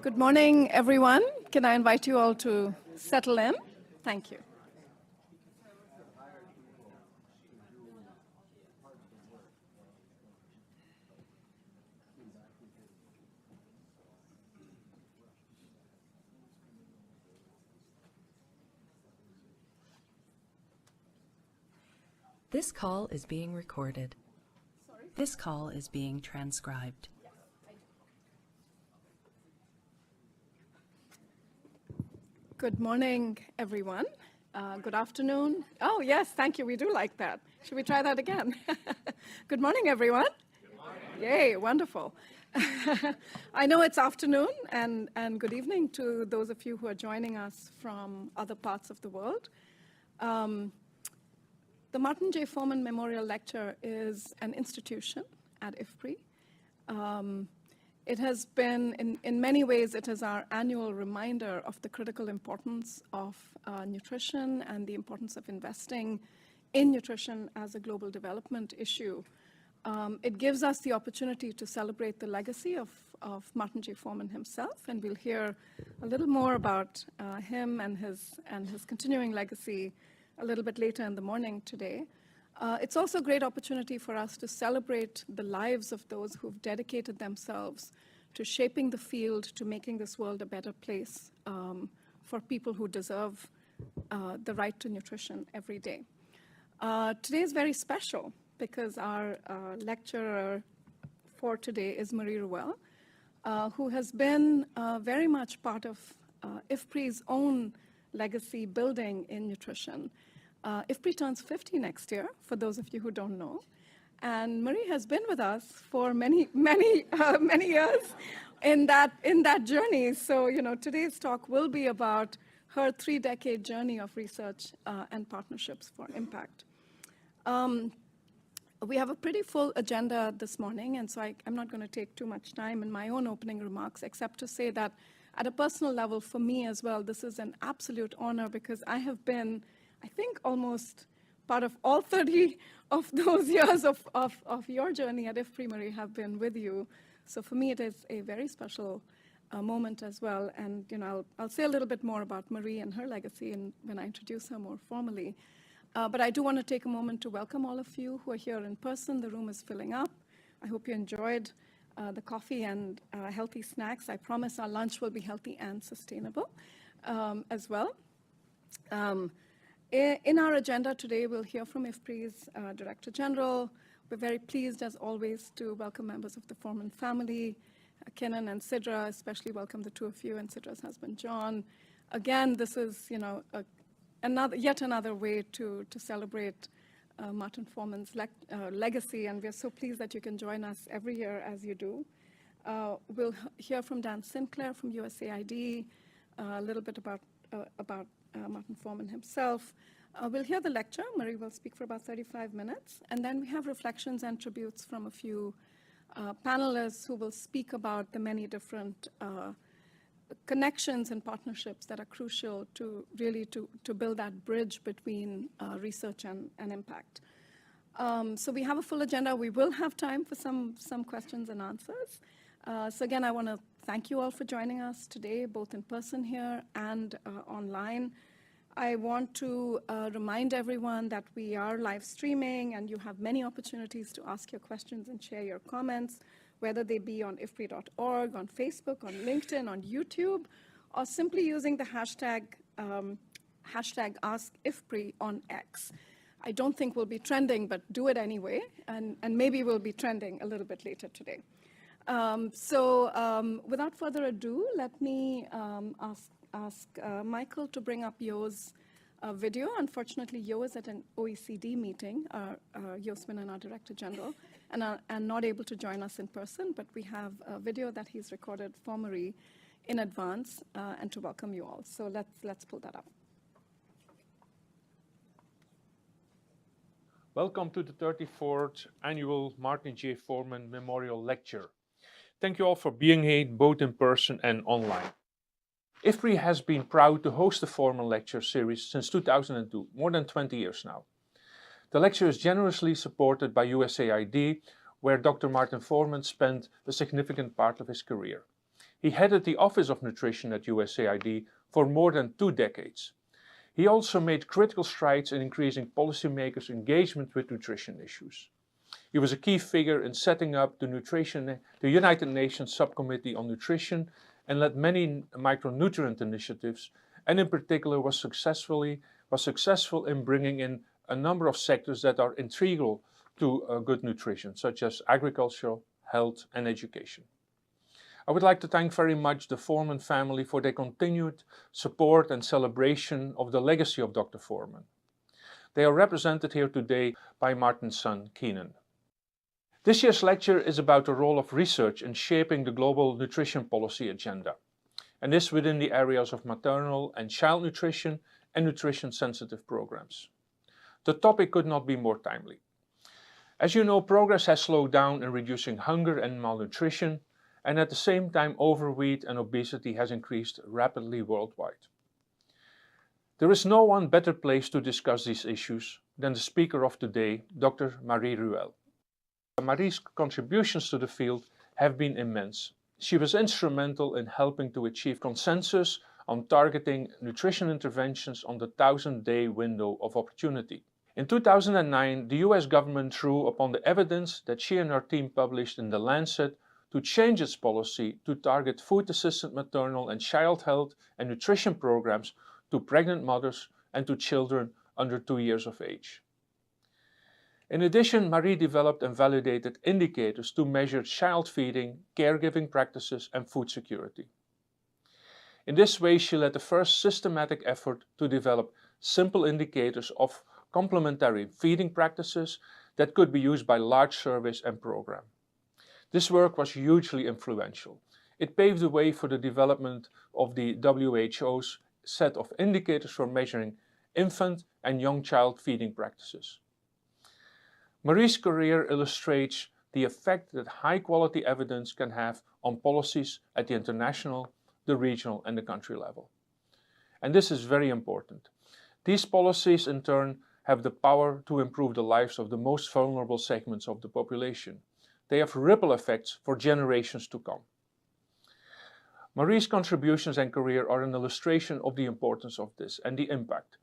Good morning, everyone. Can I invite you all to settle in? Thank you. This call is being recorded. This call is being transcribed. Good morning, everyone. Good afternoon. Oh, yes, thank you. We do like that. Should we try that again? Good morning, everyone. Good morning. Yay, wonderful. I know it's afternoon, and good evening to those of you who are joining us from other parts of the world. The Martin J. Forman Memorial Lecture is an institution at IFPRI. It has been, in many ways, it is our annual reminder of the critical importance of nutrition and the importance of investing in nutrition as a global development issue. It gives us the opportunity to celebrate the legacy of Martin J. Forman himself, and we'll hear a little more about him and his continuing legacy a little bit later in the morning today. It's also a great opportunity for us to celebrate the lives of those who've dedicated themselves to shaping the field, to making this world a better place for people who deserve the right to nutrition every day. Today is very special because our lecturer for today is Marie Ruel, who has been very much part of IFPRI's own legacy building in nutrition. IFPRI turns 50 next year, for those of you who don't know. And Marie has been with us for many years in that journey. So, today's talk will be about her 3-decade journey of research and partnerships for impact. We have a pretty full agenda this morning, and so I'm not going to take too much time in my own opening remarks, except to say that at a personal level, for me as well, this is an absolute honor because I have been, I think, almost part of all 30 of those years of your journey at IFPRI, Marie, have been with you. So for me, it is a very special moment as well. And I'll say a little bit more about Marie and her legacy when I introduce her more formally. But I do want to take a moment to welcome all of you who are here in person. The room is filling up. I hope you enjoyed the coffee and healthy snacks. I promise our lunch will be healthy and sustainable as well. In our agenda today, we'll hear from IFPRI's Director General. We're very pleased, as always, to welcome members of the Forman family, Kenan and Sidra, especially welcome the two of you and Sidra's husband, John. Again, this is, yet another way to celebrate Martin Forman's legacy, and we're so pleased that you can join us every year as you do. We'll hear from Dan Sinclair from USAID, a little bit about Martin Forman himself. We'll hear the lecture. Marie will speak for about 35 minutes. And then we have reflections and tributes from a few panelists who will speak about the many different connections and partnerships that are crucial to really to build that bridge between research and impact. So we have a full agenda. We will have time for some questions and answers. So again, I want to thank you all for joining us today, both in person here and online. I want to remind everyone that we are live streaming, and you have many opportunities to ask your questions and share your comments, whether they be on ifpri.org, on Facebook, on LinkedIn, on YouTube, or simply using the hashtag AskIFPRI on X. I don't think we'll be trending, but do it anyway, and maybe we'll be trending a little bit later today. Without further ado, let me ask Michael to bring up Yo's video. Unfortunately, Yo is at an OECD meeting, Yo Swinton, our Director General, and not able to join us in person, but we have a video that he's recorded for Marie in advance and to welcome you all. So let's pull that up. Welcome to the 34th Annual Martin J. Forman Memorial Lecture. Thank you all for being here, both in person and online. IFPRI has been proud to host the Forman Lecture series since 2002, more than 20 years now. The lecture is generously supported by USAID, where Dr. Martin Forman spent a significant part of his career. He headed the Office of Nutrition at USAID for more than 2 decades. He also made critical strides in increasing policymakers' engagement with nutrition issues. He was a key figure in setting up the United Nations Subcommittee on Nutrition and led many micronutrient initiatives, and in particular was successful in bringing in a number of sectors that are integral to good nutrition, such as agriculture, health, and education. I would like to thank very much the Forman family for their continued support and celebration of the legacy of Dr. Forman. They are represented here today by Martin's son, Keenan. This year's lecture is about the role of research in shaping the global nutrition policy agenda, and this within the areas of maternal and child nutrition and nutrition-sensitive programs. The topic could not be more timely. As you know, progress has slowed down in reducing hunger and malnutrition, and at the same time overweight and obesity has increased rapidly worldwide. There is no one better placed to discuss these issues than the speaker of today, Dr. Marie Ruel. Marie's contributions to the field have been immense. She was instrumental in helping to achieve consensus on targeting nutrition interventions on the 1,000-day window of opportunity. In 2009, the US government drew upon the evidence that she and her team published in The Lancet to change its policy to target food-assisted maternal and child health and nutrition programs to pregnant mothers and to children under 2 years of age. In addition, Marie developed and validated indicators to measure child feeding, caregiving practices, and food security. In this way, she led the first systematic effort to develop simple indicators of complementary feeding practices that could be used by large surveys and programs. This work was hugely influential. It paved the way for the development of the WHO's set of indicators for measuring infant and young child feeding practices. Marie's career illustrates the effect that high-quality evidence can have on policies at the international, the regional, and the country level. And this is very important. These policies, in turn, have the power to improve the lives of the most vulnerable segments of the population. They have ripple effects for generations to come. Marie's contributions and career are an illustration of the importance of this and the impact.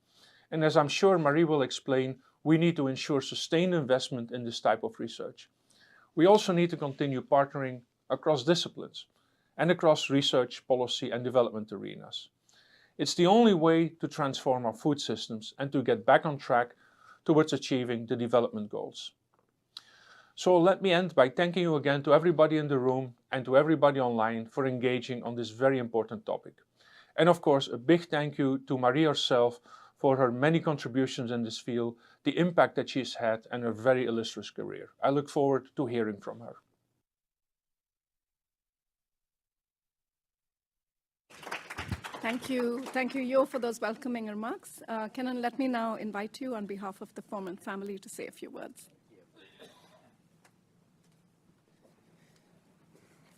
And as I'm sure Marie will explain, we need to ensure sustained investment in this type of research. We also need to continue partnering across disciplines and across research, policy, and development arenas. It's the only way to transform our food systems and to get back on track towards achieving the development goals. So let me end by thanking you again to everybody in the room and to everybody online for engaging on this very important topic. And of course, a big thank you to Marie herself for her many contributions in this field, the impact that she's had, and her very illustrious career. I look forward to hearing from her. Thank you, Jo, for those welcoming remarks. Kenan, let me now invite you on behalf of the Forman family to say a few words.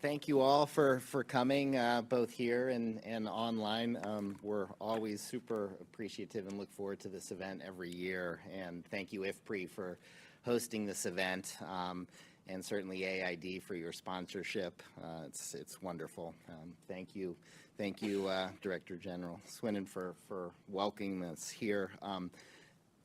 Thank you all for coming, both here and online. We're always super appreciative and look forward to this event every year. And thank you, IFPRI, for hosting this event, and certainly AID for your sponsorship. It's wonderful. Thank you, Director General Swinnen, for welcoming us here.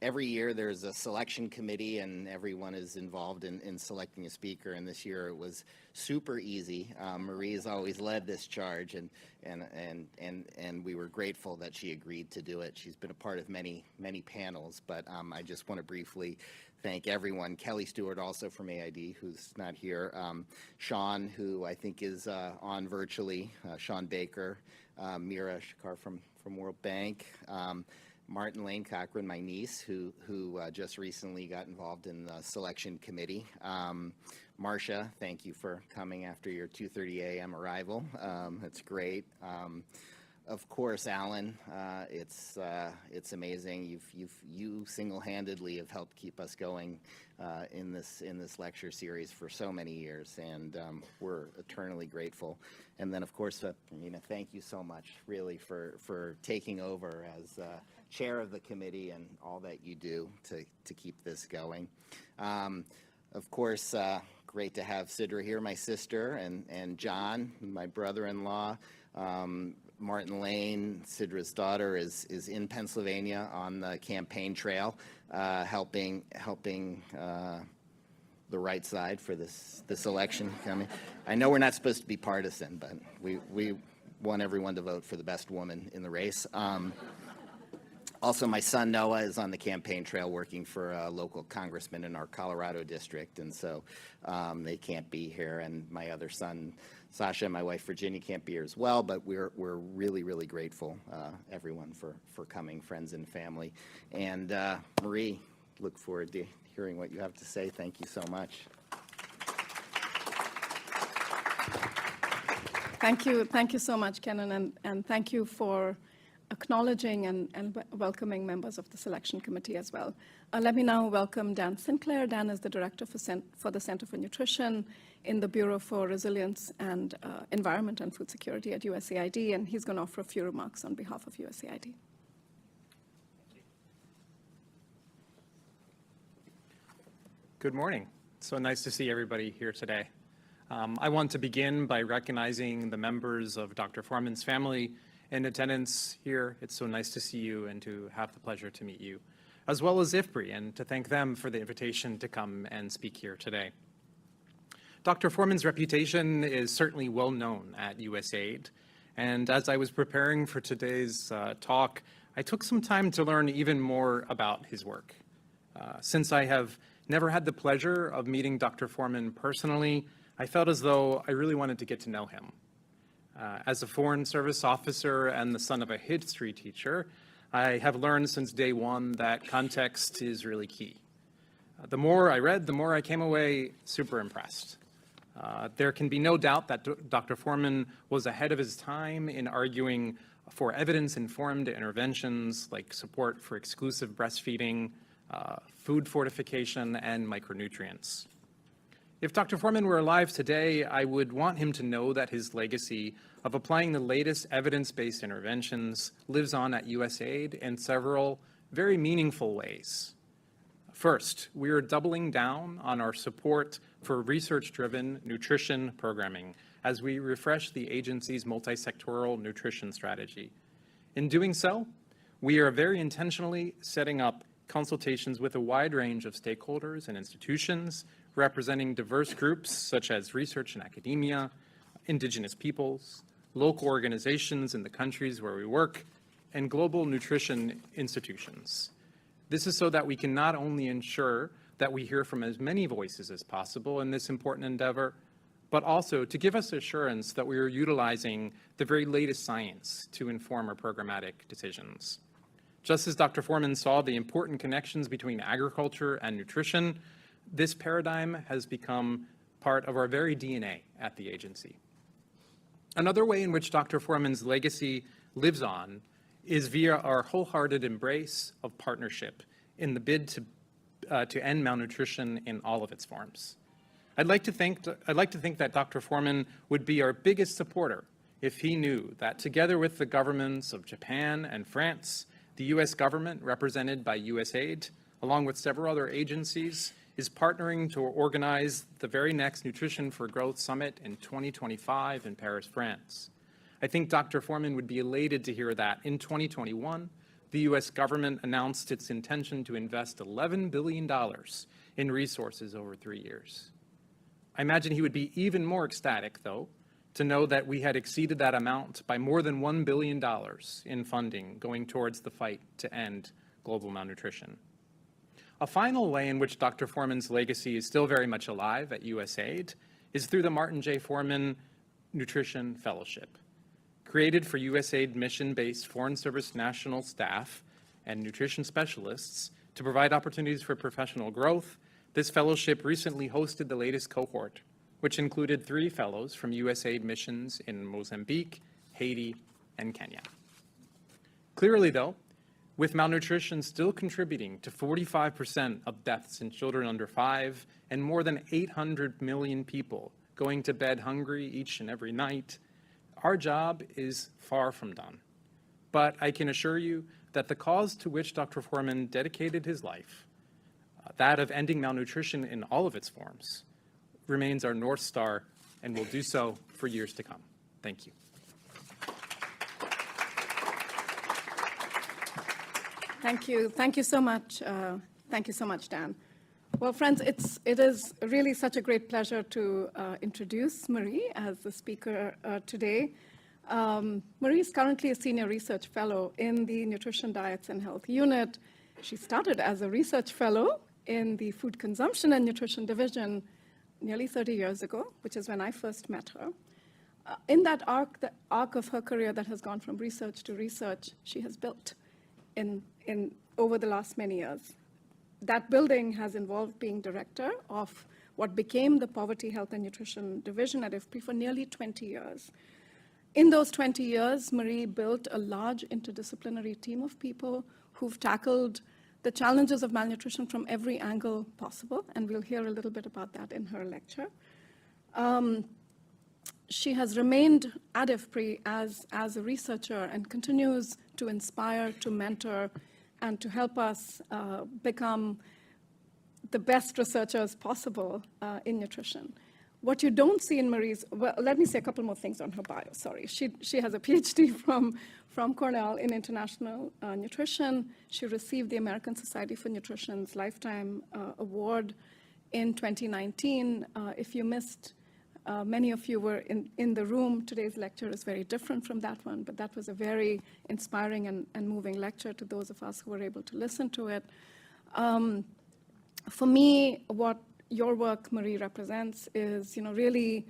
Every year there's a selection committee and everyone is involved in selecting a speaker, and this year it was super easy. Marie has always led this charge, and we were grateful that she agreed to do it. She's been a part of many panels, but I just want to briefly thank everyone. Kelly Stewart, also from AID, who's not here. Sean, who I think is on virtually. Sean Baker. Mira Shakar from World Bank. Martin Lane Cochran, my niece, who just recently got involved in the selection committee. Marcia, thank you for coming after your 2:30 a.m. arrival. That's great. Of course, Alan, it's amazing. You single-handedly have helped keep us going in this lecture series for so many years, and we're eternally grateful. And then, of course, thank you so much, really, for taking over as chair of the committee and all that you do to keep this going. Of course, great to have Sidra here, my sister, and John, my brother-in-law. Martin Lane, Sidra's daughter, is in Pennsylvania on the campaign trail, helping the right side for this election coming. I know we're not supposed to be partisan, but we want everyone to vote for the best woman in the race. Also, my son Noah is on the campaign trail working for a local congressman in our Colorado district, and so they can't be here. And my other son, Sasha, and my wife Virginia can't be here as well. But we're really, really grateful, everyone, for coming, friends and family. And Marie, look forward to hearing what you have to say. Thank you so much. Thank you so much, Kenan, and thank you for acknowledging and welcoming members of the selection committee as well. Let me now welcome Dan Sinclair. Dan is the director for the Center for Nutrition in the Bureau for Resilience and Environment and Food Security at USAID, and he's going to offer a few remarks on behalf of USAID. Good morning. So nice to see everybody here today. I want to begin by recognizing the members of Dr. Forman's family in attendance here. It's so nice to see you and to have the pleasure to meet you, as well as IFPRI, and to thank them for the invitation to come and speak here today. Dr. Forman's reputation is certainly well known at USAID, and as I was preparing for today's talk, I took some time to learn even more about his work. Since I have never had the pleasure of meeting Dr. Forman personally, I felt as though I really wanted to get to know him. As a Foreign Service officer and the son of a history teacher, I have learned since day one that context is really key. The more I read, the more I came away super impressed. There can be no doubt that Dr. Forman was ahead of his time in arguing for evidence-informed interventions like support for exclusive breastfeeding, food fortification, and micronutrients. If Dr. Forman were alive today, I would want him to know that his legacy of applying the latest evidence-based interventions lives on at USAID in several very meaningful ways. First, we are doubling down on our support for research-driven nutrition programming as we refresh the agency's multi-sectoral nutrition strategy. In doing so, we are very intentionally setting up consultations with a wide range of stakeholders and institutions representing diverse groups such as research and academia, indigenous peoples, local organizations in the countries where we work, and global nutrition institutions. This is so that we can not only ensure that we hear from as many voices as possible in this important endeavor, but also to give us assurance that we are utilizing the very latest science to inform our programmatic decisions. Just as Dr. Forman saw the important connections between agriculture and nutrition, this paradigm has become part of our very DNA at the agency. Another way in which Dr. Forman's legacy lives on is via our wholehearted embrace of partnership in the bid to end malnutrition in all of its forms. I'd like to think that Dr. Forman would be our biggest supporter if he knew that together with the governments of Japan and France, the U.S. government, represented by USAID, along with several other agencies, is partnering to organize the very next Nutrition for Growth Summit in 2025 in Paris, France. I think Dr. Forman would be elated to hear that in 2021, the U.S. government announced its intention to invest $11 billion in resources over 3 years. I imagine he would be even more ecstatic, though, to know that we had exceeded that amount by more than $1 billion in funding going towards the fight to end global malnutrition. A final way in which Dr. Forman's legacy is still very much alive at USAID is through the Martin J. Forman Nutrition Fellowship. Created for USAID mission-based Foreign Service national staff and nutrition specialists to provide opportunities for professional growth, this fellowship recently hosted the latest cohort, which included 3 fellows from USAID missions in Mozambique, Haiti, and Kenya. Clearly, though, with malnutrition still contributing to 45% of deaths in children under 5 and more than 800 million people going to bed hungry each and every night, our job is far from done. But I can assure you that the cause to which Dr. Forman dedicated his life, that of ending malnutrition in all of its forms, remains our North Star and will do so for years to come. Thank you. Thank you. Thank you so much. Thank you so much, Dan. Well, friends, it is really such a great pleasure to introduce Marie as the speaker today. Marie is currently a senior research fellow in the Nutrition, Diets, and Health unit. She started as a research fellow in the Food Consumption and Nutrition Division nearly 30 years ago, which is when I first met her. In that arc, the arc of her career that has gone from research to research, she has built over the last many years. That building has involved being director of what became the Poverty, Health, and Nutrition Division at IFPRI for nearly 20 years. In those 20 years, Marie built a large interdisciplinary team of people who've tackled the challenges of malnutrition from every angle possible, and we'll hear a little bit about that in her lecture. She has remained at IFPRI as a researcher and continues to inspire, to mentor, and to help us become the best researchers possible in nutrition. What you don't see in Marie's, well, let me say a couple more things on her bio, sorry. She has a PhD from Cornell in international nutrition. She received the American Society for Nutrition's Lifetime Award in 2019. If you missed, many of you were in the room. Today's lecture is very different from that one, but that was a very inspiring and moving lecture to those of us who were able to listen to it. For me, what your work, Marie, represents is, really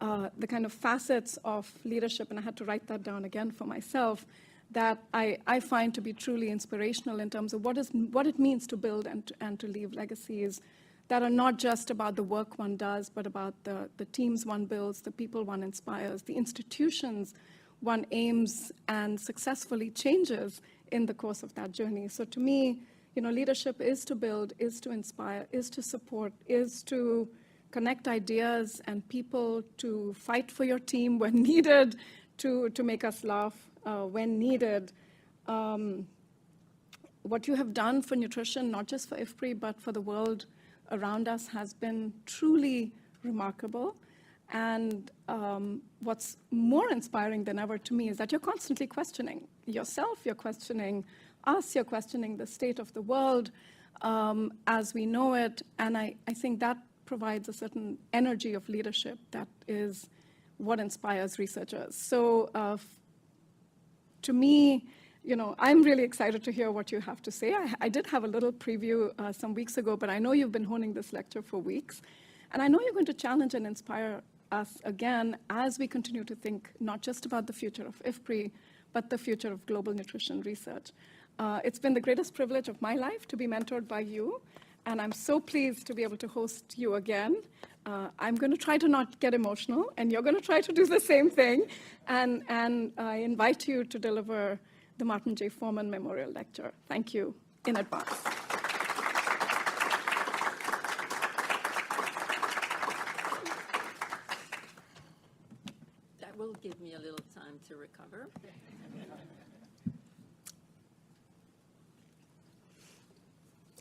the kind of facets of leadership, and I had to write that down again for myself, that I find to be truly inspirational in terms of what it means to build and to leave legacies that are not just about the work one does, but about the teams one builds, the people one inspires, the institutions one aims and successfully changes in the course of that journey. So to me, leadership is to build, is to inspire, is to support, is to connect ideas and people, to fight for your team when needed, to make us laugh when needed. What you have done for nutrition, not just for IFPRI, but for the world around us, has been truly remarkable. And what's more inspiring than ever to me is that you're constantly questioning yourself, you're questioning us, you're questioning the state of the world as we know it. And I think that provides a certain energy of leadership that is what inspires researchers. So to me, I'm really excited to hear what you have to say. I did have a little preview some weeks ago, but I know you've been honing this lecture for weeks. And I know you're going to challenge and inspire us again as we continue to think not just about the future of IFPRI, but the future of global nutrition research. It's been the greatest privilege of my life to be mentored by you, and I'm so pleased to be able to host you again. I'm going to try to not get emotional, and you're going to try to do the same thing, and I invite you to deliver the Martin J. Forman Memorial Lecture. Thank you in advance. That will give me a little time to recover.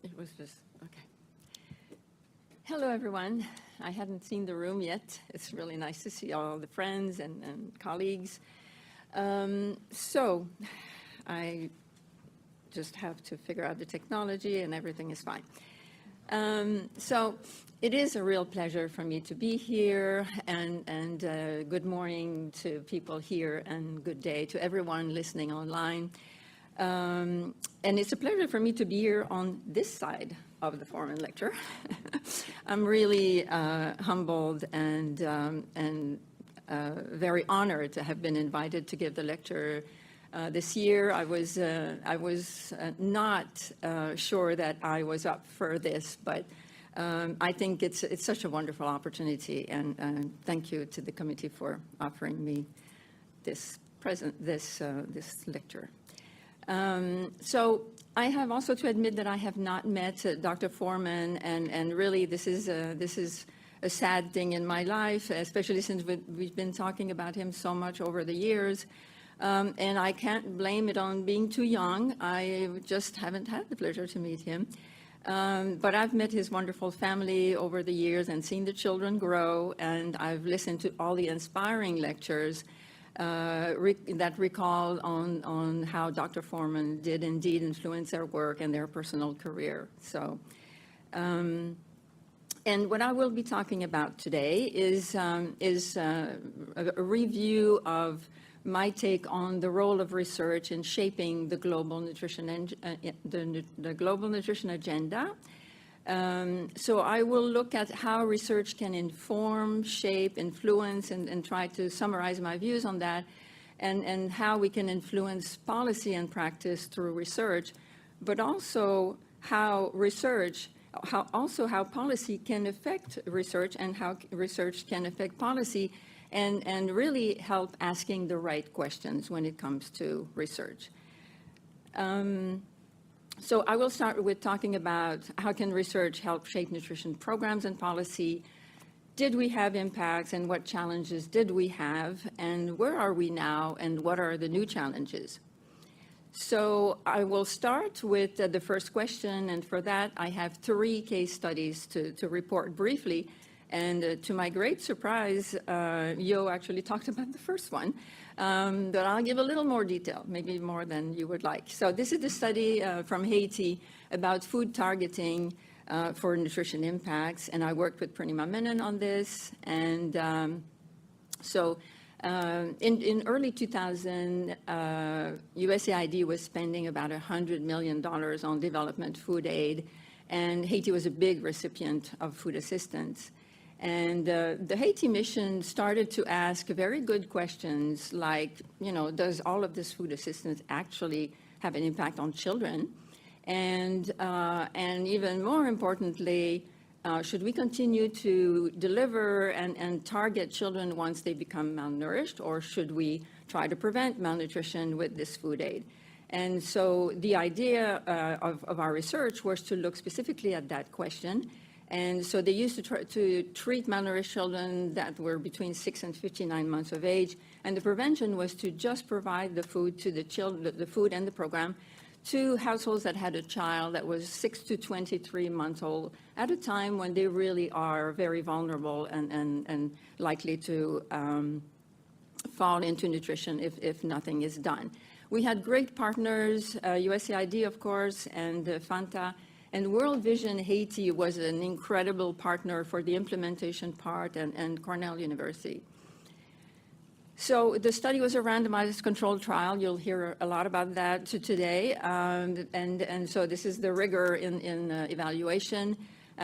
It was just, okay. Hello, everyone. I hadn't seen the room yet. It's really nice to see all the friends and colleagues. So I just have to figure out the technology and everything is fine. So it is a real pleasure for me to be here, and good morning to people here and good day to everyone listening online. And it's a pleasure for me to be here on this side of the Forman Lecture. I'm really humbled and very honored to have been invited to give the lecture this year. I was not sure that I was up for this, but I think it's such a wonderful opportunity, and thank you to the committee for offering me this lecture. So I have also to admit that I have not met Dr. Forman, and really this is a sad thing in my life, especially since we've been talking about him so much over the years. And I can't blame it on being too young. I just haven't had the pleasure to meet him. But I've met his wonderful family over the years and seen the children grow, and I've listened to all the inspiring lectures that recall on how Dr. Forman did indeed influence their work and their personal career. So, and what I will be talking about today is a review of my take on the role of research in shaping the global nutrition the global nutrition agenda. So I will look at how research can inform, shape, influence, and try to summarize my views on that, and how we can influence policy and practice through research, but also how policy can affect research and how research can affect policy, and really help asking the right questions when it comes to research. So I will start with talking about how can research help shape nutrition programs and policy. Did we have impacts, and what challenges did we have, and where are we now, and what are the new challenges? So I will start with the first question, and for that I have 3 case studies to report briefly. And to my great surprise, Yo actually talked about the first one, but I'll give a little more detail, maybe more than you would like. So this is the study from Haiti about food targeting for nutrition impacts, and I worked with Purnima Menon on this. And in early 2000, USAID was spending about $100 million on development food aid, and Haiti was a big recipient of food assistance. And the Haiti mission started to ask very good questions like, does all of this food assistance actually have an impact on children? And even more importantly, should we continue to deliver and target children once they become malnourished, or should we try to prevent malnutrition with this food aid? And so the idea of our research was to look specifically at that question. And so they used to treat malnourished children that were between 6 and 59 months of age, and the prevention was to just provide the food to the children, the food and the program, to households that had a child that was 6 to 23 months old at a time when they really are very vulnerable and likely to fall into nutrition if nothing is done. We had great partners, USAID, of course, and Fanta. And World Vision Haiti was an incredible partner for the implementation part, and Cornell University. So the study was a randomized controlled trial. You'll hear a lot about that today. And so this is the rigor in evaluation.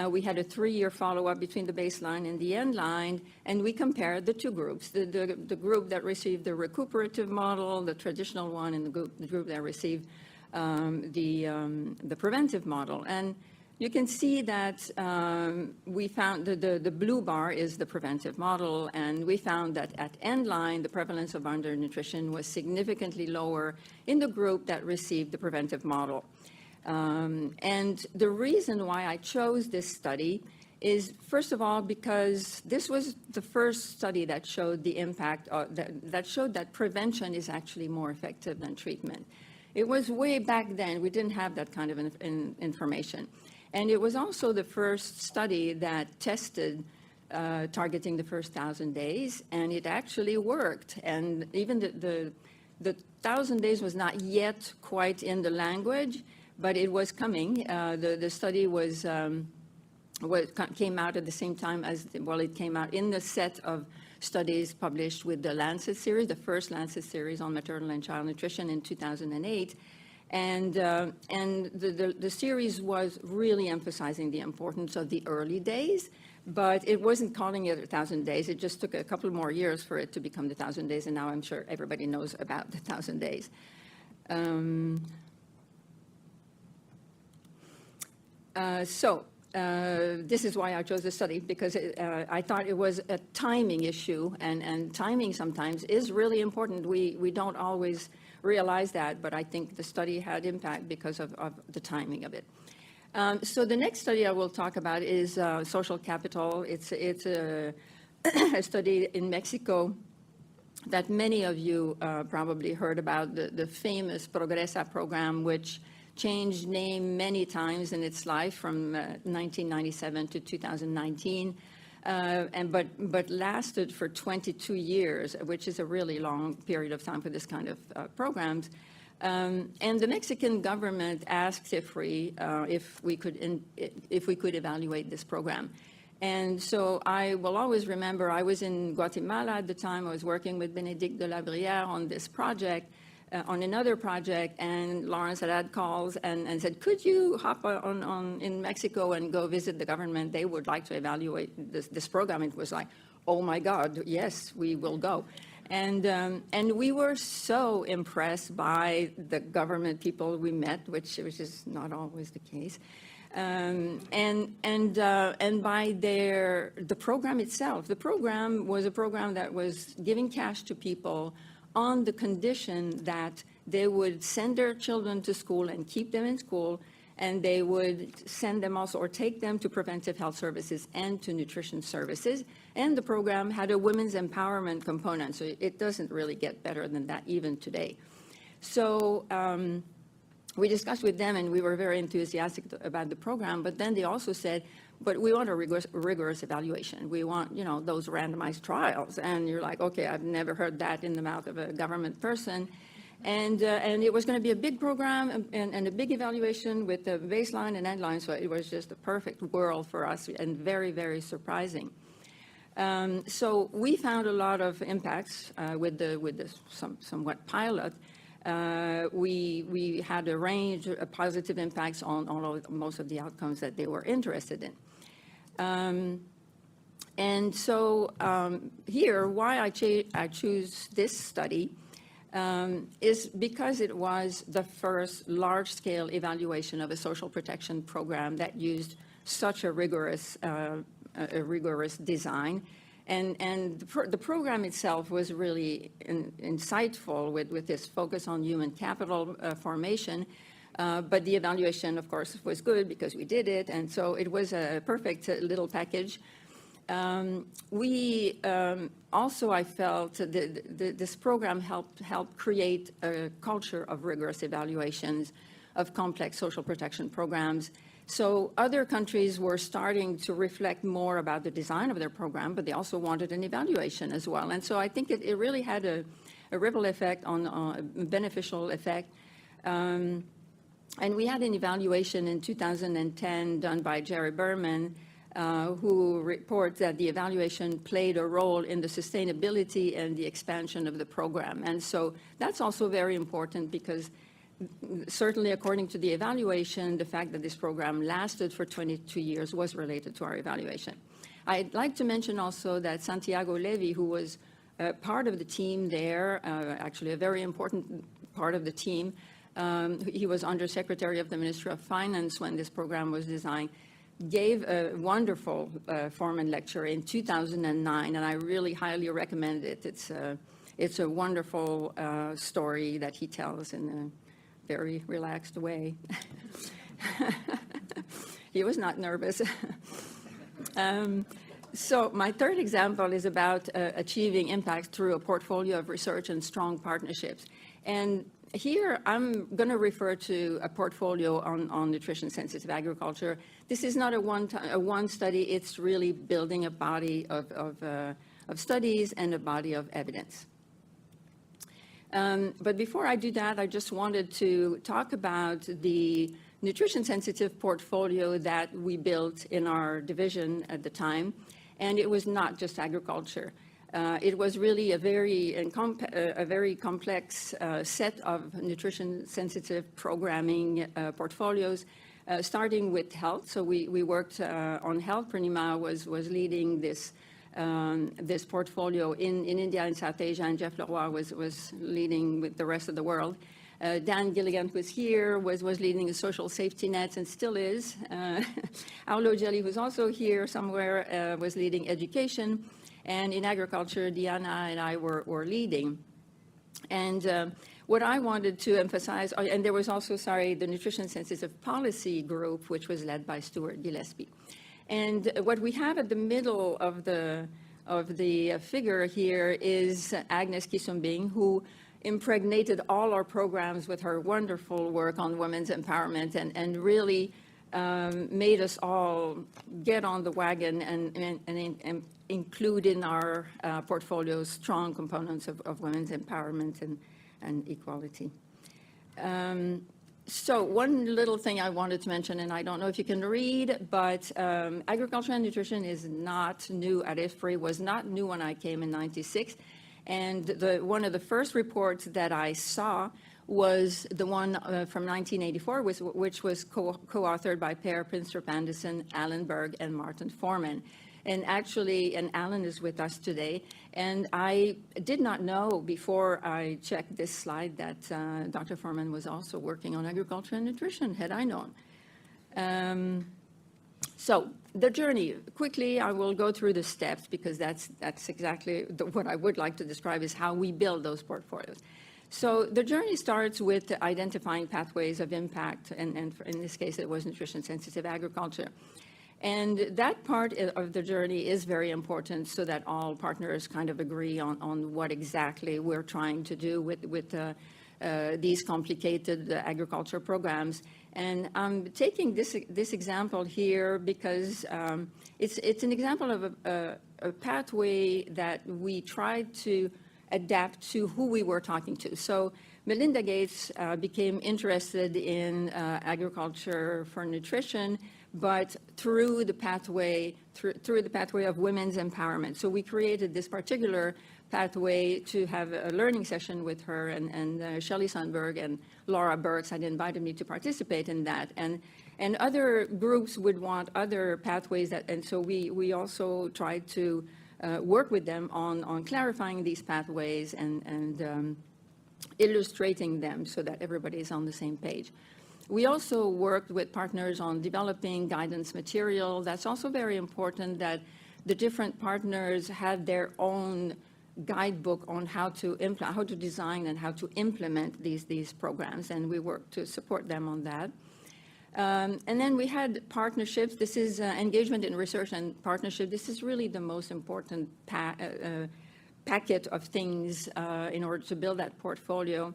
We had a 3-year follow-up between the baseline and the end line, and we compared the 2 groups, the group that received the recuperative model, the traditional one, and the group that received the preventive model. And you can see that we found the blue bar is the preventive model, and we found that at end line, the prevalence of undernutrition was significantly lower in the group that received the preventive model. And the reason why I chose this study is, first of all, because this was the first study that showed the impact, that showed that prevention is actually more effective than treatment. It was way back then. We didn't have that kind of information. And it was also the first study that tested targeting the first 1,000 days, and it actually worked. And even the 1,000 days was not yet quite in the language, but it was coming. The study came out at the same time as, well, it came out in the set of studies published with the Lancet series, the first Lancet series on maternal and child nutrition in 2008. And the series was really emphasizing the importance of the early days, but it wasn't calling it 1,000 days. It just took a couple more years for it to become the 1,000 days, and now I'm sure everybody knows about the 1,000 days. This is why I chose the study, because I thought it was a timing issue, and timing sometimes is really important. We don't always realize that, but I think the study had impact because of the timing of it. So the next study I will talk about is social capital. It's a, a study in Mexico that many of you probably heard about, the famous Progresa program, which changed name many times in its life from 1997 to 2019. But lasted for 22 years, which is a really long period of time for this kind of programs. And the Mexican government asked IFPRI if we could evaluate this program. And so I will always remember, I was in Guatemala at the time. I was working with Bénédicte de la Brière on this project, on another project, and Lawrence had calls and said, could you hop on in Mexico and go visit the government? They would like to evaluate this program. It was like, oh my God, yes, we will go. And we were so impressed by the government people we met, which is not always the case. And by the program itself. The program was a program that was giving cash to people on the condition that they would send their children to school and keep them in school, and they would send them also or take them to preventive health services and to nutrition services. And the program had a women's empowerment component, so it doesn't really get better than that even today. So we discussed with them, and we were very enthusiastic about the program, but then they also said, but we want a rigorous evaluation. We want, you know, those randomized trials. And you're like, okay, I've never heard that in the mouth of a government person. And it was going to be a big program and a big evaluation with a baseline and end line. So it was just a perfect world for us and very, very surprising. So we found a lot of impacts with the somewhat pilot. We had a range of positive impacts on most of the outcomes that they were interested in. And so here, why I choose this study is because it was the first large-scale evaluation of a social protection program that used such a rigorous design. And the program itself was really insightful with this focus on human capital formation. But the evaluation, of course, was good because we did it. And so it was a perfect little package. We also, I felt, this program helped create a culture of rigorous evaluations of complex social protection programs. So other countries were starting to reflect more about the design of their program, but they also wanted an evaluation as well. And so I think it really had a ripple effect, a beneficial effect. And we had an evaluation in 2010 done by Jerry Berman, who reports that the evaluation played a role in the sustainability and the expansion of the program. And so that's also very important because certainly according to the evaluation, the fact that this program lasted for 22 years was related to our evaluation. I'd like to mention also that Santiago Levy, who was part of the team there, actually a very important part of the team, he was Undersecretary of the Ministry of Finance when this program was designed, gave a wonderful Forman Lecture in 2009, and I really highly recommend it. It's a wonderful story that he tells in a very relaxed way. He was not nervous. So my third example is about achieving impact through a portfolio of research and strong partnerships. And here I'm going to refer to a portfolio on nutrition-sensitive agriculture. This is not a one study. It's really building a body of studies and a body of evidence. But before I do that, I just wanted to talk about the nutrition-sensitive portfolio that we built in our division at the time. And it was not just agriculture. It was really a very complex set of nutrition-sensitive programming portfolios, starting with health. So we worked on health. Purnima was leading this portfolio in India and South Asia, and Jeff Leroy was leading with the rest of the world. Dan Gilligan was here, was leading the social safety nets and still is. Arlo Jelly, who's also here somewhere, was leading education. And in agriculture, Diana and I were leading. And what I wanted to emphasize, and there was also, the nutrition sensitive policy group, which was led by Stuart Gillespie. And what we have at the middle of the the figure here is Agnes Kisumbing, who impregnated all our programs with her wonderful work on women's empowerment and really made us all get on the wagon and include in our portfolios strong components of women's empowerment and equality. So one little thing I wanted to mention, and I don't know if you can read, but agriculture and nutrition is not new at IFPRI, was not new when I came in '96. And one of the first reports that I saw was the one from 1984, which was co-authored by Per Prinstrup-Andersen, Alan Berg, and Martin Forman. And actually, Alan is with us today, and I did not know before I checked this slide that Dr. Forman was also working on agriculture and nutrition, had I known. So the journey, quickly, I will go through the steps because that's exactly what I would like to describe is how we build those portfolios. So the journey starts with identifying pathways of impact, and in this case, it was nutrition-sensitive agriculture. And that part of the journey is very important so that all partners kind of agree on what exactly we're trying to do with these complicated agriculture programs. And I'm taking this example here because it's an example of a pathway that we tried to adapt to who we were talking to. So Melinda Gates became interested in agriculture for nutrition, but through the pathway of women's empowerment. So we created this particular pathway to have a learning session with her, and Shelley Sundberg and Laura Burks had invited me to participate in that. And other groups would want other pathways, and so we also tried to work with them on clarifying these pathways and illustrating them so that everybody is on the same page. We also worked with partners on developing guidance material. That's also very important that the different partners had their own guidebook on how to design and how to implement these programs, and we worked to support them on that. And then we had partnerships. This is engagement in research and partnership. This is really the most important packet of things in order to build that portfolio.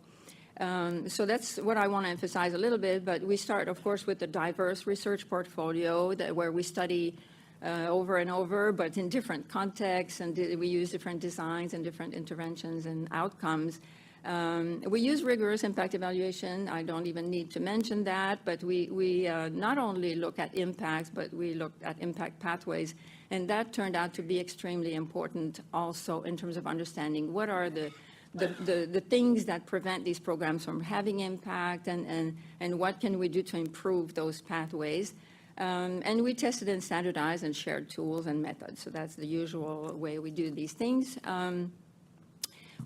So that's what I want to emphasize a little bit, but we start, of course, with the diverse research portfolio where we study over and over, but in different contexts, and we use different designs and different interventions and outcomes. We use rigorous impact evaluation. I don't even need to mention that, but we not only look at impacts, but we look at impact pathways, and that turned out to be extremely important also in terms of understanding what are the things that prevent these programs from having impact, and what can we do to improve those pathways. And we tested and standardized and shared tools and methods. So that's the usual way we do these things.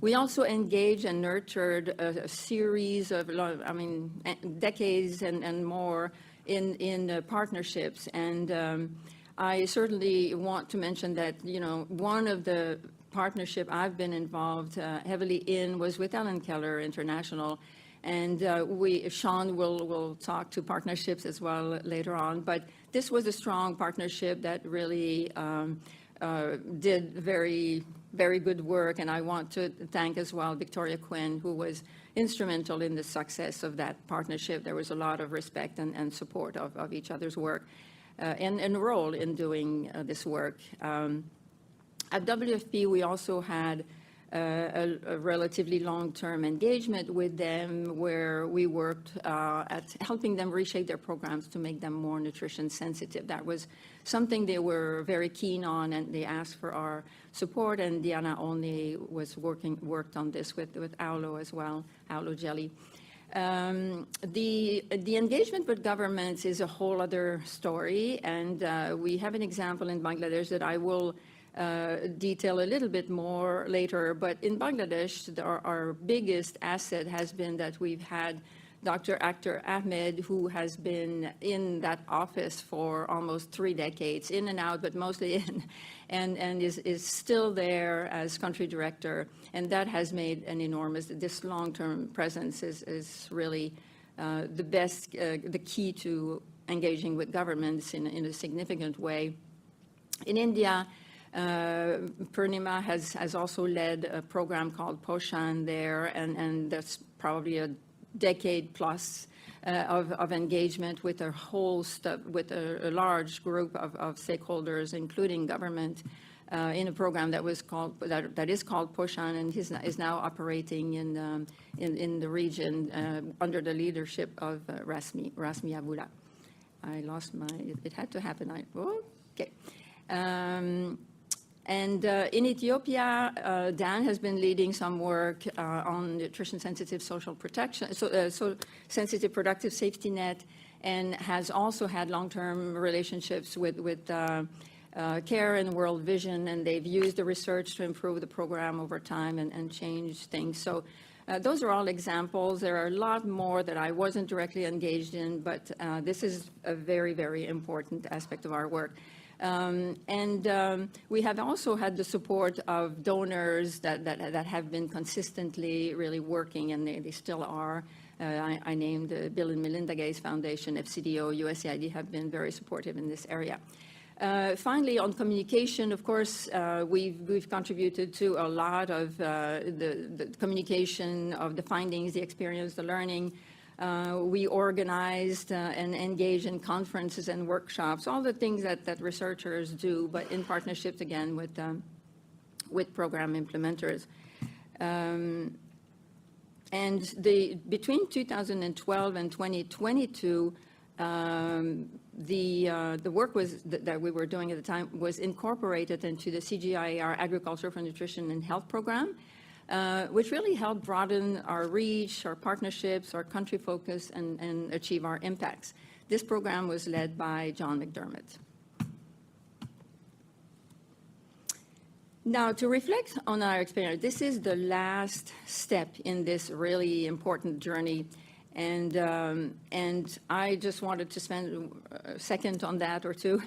We also engaged and nurtured a series of, decades and more in partnerships. And I certainly want to mention that, one of the partnership I've been involved heavily in was with Ellen Keller International, and Sean will talk to partnerships as well later on, but this was a strong partnership that really did very, very good work, and I want to thank as well Victoria Quinn, who was instrumental in the success of that partnership. There was a lot of respect and support of each other's work and role in doing this work. At WFP, we also had a relatively long-term engagement with them where we worked at helping them reshape their programs to make them more nutrition sensitive. That was something they were very keen on, and they asked for our support, and Diana only worked on this with Aulo as well, Aulo Jelly. The engagement with governments is a whole other story, and we have an example in Bangladesh that I will detail a little bit more later. But in Bangladesh, our biggest asset has been that we've had Dr. Akhtar Ahmed, who has been in that office for almost 3 decades, in and out, but mostly in, and is still there as country director. And that has made an enormous, this long-term presence is really the key to engaging with governments in a significant way. In India, Purnima has also led a program called Poshan there, and that's probably a decade plus of engagement with a with a large group of stakeholders, including government, in a program that is called Poshan, and is now operating in the region under the leadership of Rasmi Abula. I lost it had to happen. Okay. And in Ethiopia, Dan has been leading some work on nutrition-sensitive social protection, so sensitive productive safety net, and has also had long-term relationships with CARE and World Vision, and they've used the research to improve the program over time and change things. So those are all examples. There are a lot more that I wasn't directly engaged in, but this is a very, very important aspect of our work. We have also had the support of donors that have been consistently really working, and they still are. I named the Bill and Melinda Gates Foundation, FCDO, USAID have been very supportive in this area. Finally, on communication, of course, we've contributed to a lot of the communication of the findings, the experience, the learning. We organized and engaged in conferences and workshops, all the things that researchers do, but in partnerships, again, with program implementers. Between 2012 and 2022, the work that we were doing at the time was incorporated into the CGIAR Agriculture for Nutrition and Health program, which really helped broaden our reach, our partnerships, our country focus, and achieve our impacts. This program was led by John McDermott. Now, to reflect on our experience, this is the last step in this really important journey. And I just wanted to spend a second on that or two.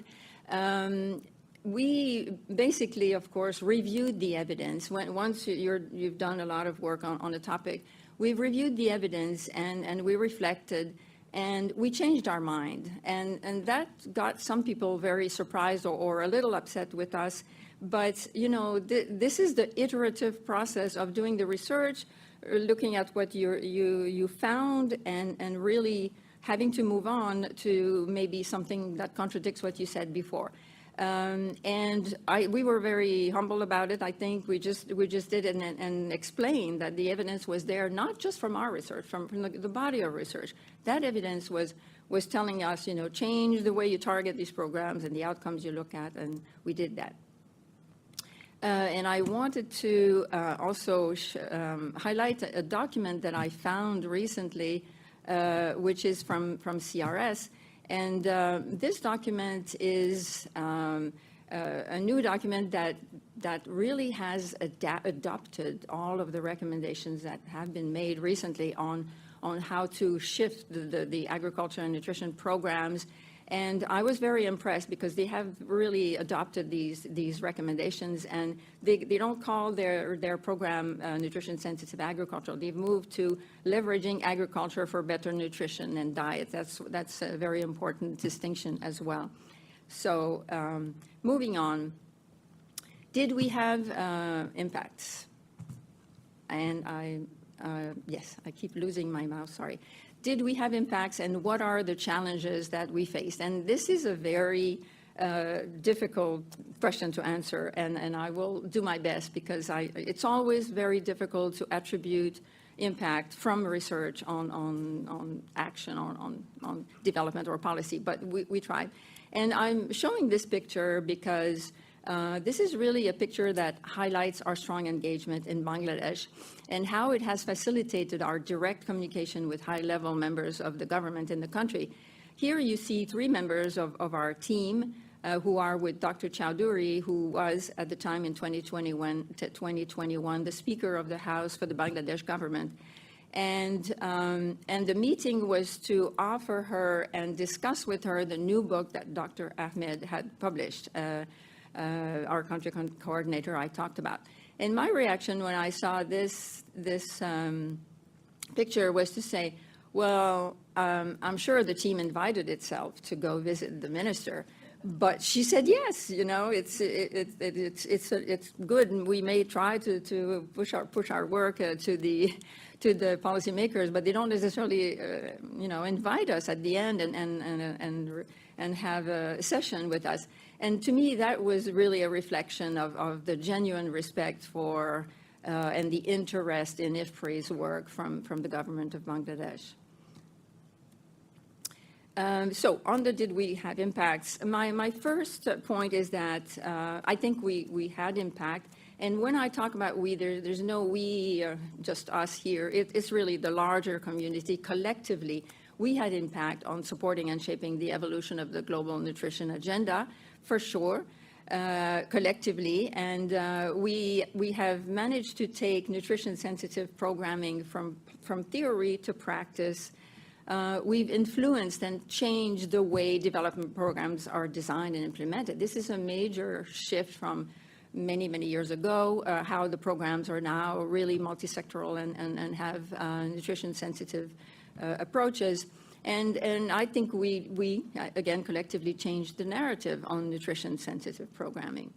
We basically, of course, reviewed the evidence. Once you've done a lot of work on the topic, we've reviewed the evidence and we reflected and we changed our mind. And that got some people very surprised or a little upset with us. But, you know, this is the iterative process of doing the research, looking at what you found and really having to move on to maybe something that contradicts what you said before. We were very humble about it. I think we just did it and explained that the evidence was there, not just from our research, from the body of research. That evidence was telling us, you know, change the way you target these programs and the outcomes you look at, and we did that. And I wanted to also highlight a document that I found recently, which is from CRS. And this document is a new document that really has adopted all of the recommendations that have been made recently on how to shift the agriculture and nutrition programs. And I was very impressed because they have really adopted these recommendations, and they don't call their program nutrition sensitive agriculture. They've moved to leveraging agriculture for better nutrition and diet. That's a very important distinction as well. So moving on, did we have impacts? And yes, I keep losing my mouse, sorry. Did we have impacts, and what are the challenges that we faced? And this is a very difficult question to answer, and I will do my best because it's always very difficult to attribute impact from research on action, on development or policy, but we tried. And I'm showing this picture because this is really a picture that highlights our strong engagement in Bangladesh and how it has facilitated our direct communication with high-level members of the government in the country. Here you see 3 members of our team who are with Dr. Chowdhury, who was at the time in 2021 the Speaker of the House for the Bangladesh government. And the meeting was to offer her and discuss with her the new book that Dr. Ahmed had published. Our country coordinator I talked about. And my reaction when I saw this picture was to say, well, I'm sure the team invited itself to go visit the minister, But she said yes. It's good, and we may try to push our work to the policymakers, but they don't necessarily invite us at the end and have a session with us. And to me, that was really a reflection of the genuine respect for and the interest in IFPRI's work from the government of Bangladesh. So on the did we have impacts, my first point is that I think we had impact. And when I talk about we, there's no we, just us here. It's really the larger community. Collectively, we had impact on supporting and shaping the evolution of the global nutrition agenda, for sure, collectively. And we have managed to take nutrition-sensitive programming from theory to practice. We've influenced and changed the way development programs are designed and implemented. This is a major shift from many, many years ago, how the programs are now really multi-sectoral and have nutrition-sensitive approaches. And I think we, again, collectively changed the narrative on nutrition-sensitive programming.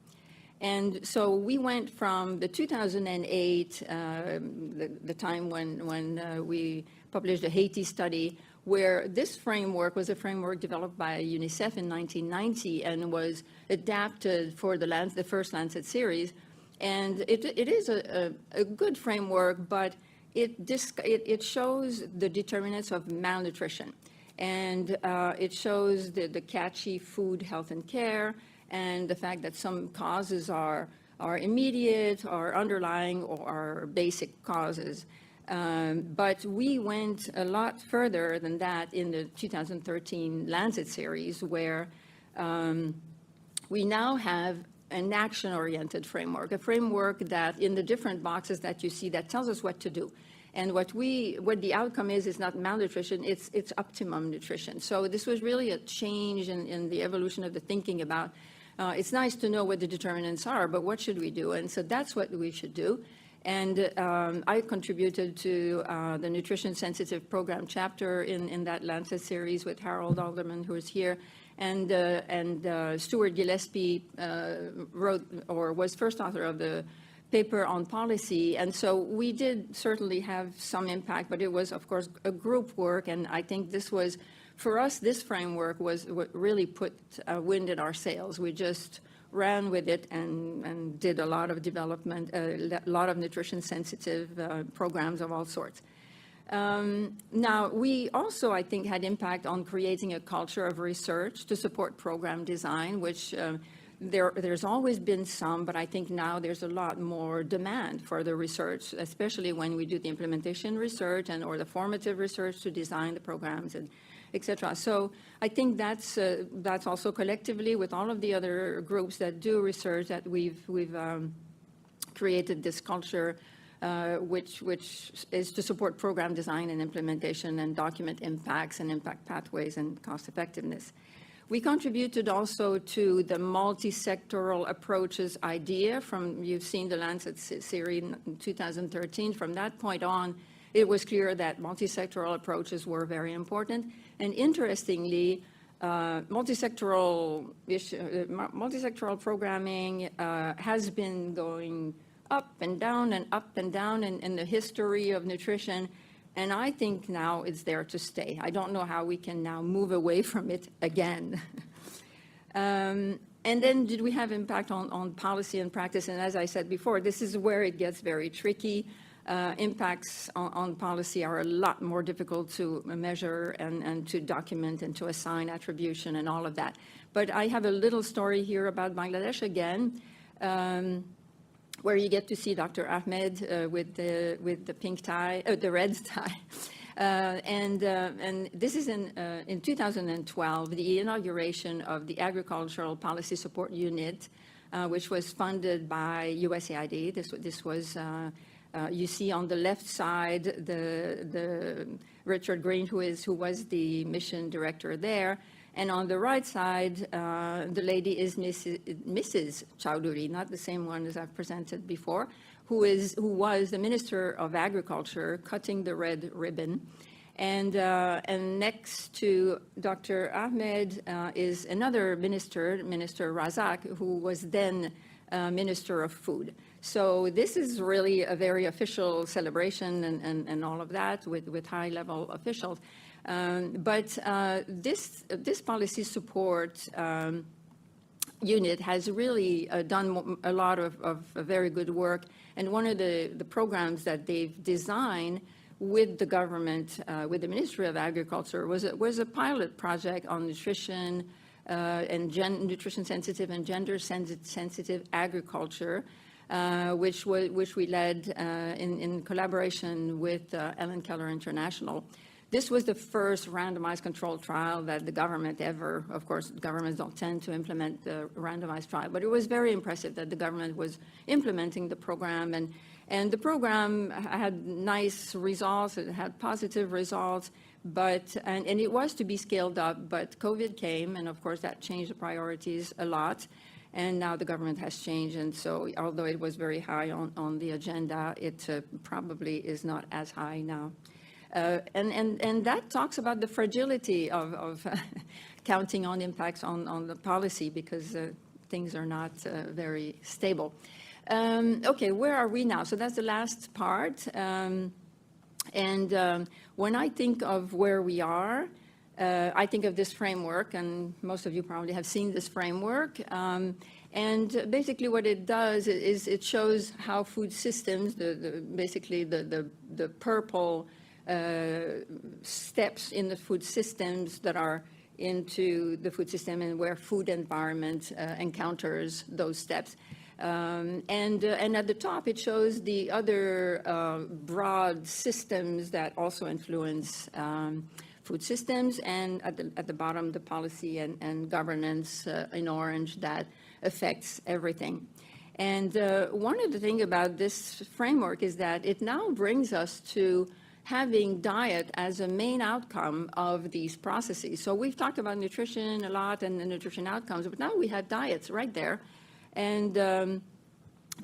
And so we went from the 2008, the time when we published the Haiti study, where this framework was a framework developed by UNICEF in 1990 and was adapted for the first Lancet series. And it is a good framework, but it shows the determinants of malnutrition. And it shows the catchy food, health, and care, and the fact that some causes are immediate or underlying or are basic causes. But we went a lot further than that in the 2013 Lancet series, where we now have an action-oriented framework, a framework that in the different boxes that you see that tells us what to do. And what the outcome is not malnutrition, it's optimum nutrition. So this was really a change in the evolution of the thinking about, it's nice to know what the determinants are, but what should we do? And so that's what we should do. And I contributed to the nutrition-sensitive program chapter in that Lancet series with Harold Alderman, who is here, and Stuart Gillespie wrote or was first author of the paper on policy. And so we did certainly have some impact, but it was, of course, a group work. And I think this was, for us, this framework was what really put wind in our sails. We just ran with it and did a lot of development, a lot of nutrition-sensitive programs of all sorts. Now, we also, I think, had impact on creating a culture of research to support program design, which there's always been some, but I think now there's a lot more demand for the research, especially when we do the implementation research or the formative research to design the programs, and et cetera. So I think that's also collectively with all of the other groups that do research that we've created this culture, which is to support program design and implementation and document impacts and impact pathways and cost effectiveness. We contributed also to the multi-sectoral approaches idea you've seen the Lancet series in 2013. From that point on, it was clear that multi-sectoral approaches were very important. And interestingly, multi-sectoral programming has been going up and down in the history of nutrition. And I think now it's there to stay. I don't know how we can now move away from it again. And then did we have impact on policy and practice? And as I said before, this is where it gets very tricky. Impacts on policy are a lot more difficult to measure and to document and to assign attribution and all of that. But I have a little story here about Bangladesh again, where you get to see Dr. Ahmed with the pink tie, the red tie. And this is in 2012, the inauguration of the Agricultural Policy Support Unit, which was funded by USAID. This was, you see on the left side, the Richard Green, who was the mission director there. And on the right side, the lady is Mrs. Chowdhury, not the same one as I've presented before, who was the Minister of Agriculture cutting the red ribbon. And next to Dr. Ahmed is another minister, Minister Razak, who was then Minister of Food. So this is really a very official celebration and all of that with high-level officials. But this policy support unit has really done a lot of very good work. And one of the programs that they've designed with the government, with the Ministry of Agriculture, was a pilot project on nutrition and nutrition-sensitive and gender-sensitive agriculture, which we led in collaboration with Ellen Keller International. This was the first randomized controlled trial that the government ever, of course, governments don't tend to implement the randomized trial, but it was very impressive that the government was implementing the program, and the program had nice results, it had positive results, and it was to be scaled up, but COVID came, and of course that changed the priorities a lot, and now the government has changed, and so although it was very high on the agenda, it probably is not as high now. And that talks about the fragility of counting on impacts on the policy, because things are not very stable. Okay, where are we now? So that's the last part. When I think of where we are, I think of this framework, and most of you probably have seen this framework. And basically what it does is it shows how food systems, basically the purple steps in the food systems that are into the food system, and where food environment encounters those steps. And at the top, it shows the other broad systems that also influence food systems, and at the bottom, the policy and governance in orange that affects everything. And one of the things about this framework is that it now brings us to having diet as a main outcome of these processes. So we've talked about nutrition a lot and the nutrition outcomes, but now we have diets right there. And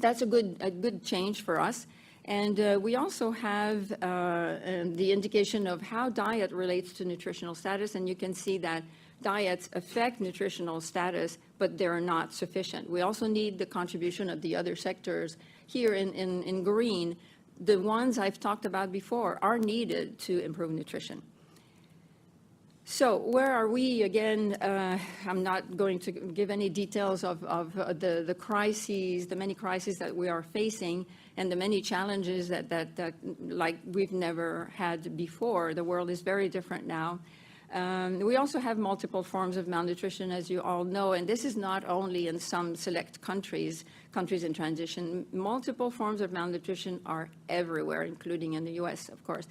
that's a good change for us. And we also have the indication of how diet relates to nutritional status. And you can see that diets affect nutritional status, but they're not sufficient. We also need the contribution of the other sectors. Here in green, the ones I've talked about before are needed to improve nutrition. So where are we? Again, I'm not going to give any details of the crises, the many crises that we are facing, and the many challenges that like we've never had before. The world is very different now. We also have multiple forms of malnutrition, as you all know, and this is not only in some select countries in transition. Multiple forms of malnutrition are everywhere, including in the US, of course.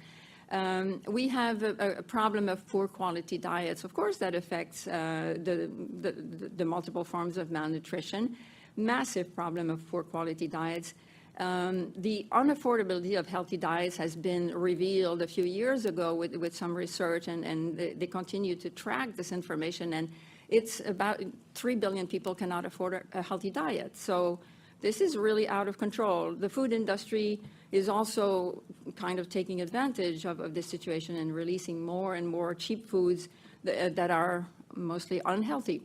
We have a problem of poor quality diets, of course, that affects the multiple forms of malnutrition. Massive problem of poor quality diets. The unaffordability of healthy diets has been revealed a few years ago with some research, and they continue to track this information, and it's about 3 billion people cannot afford a healthy diet. So this is really out of control. The food industry is also kind of taking advantage of this situation and releasing more and more cheap foods that are mostly unhealthy.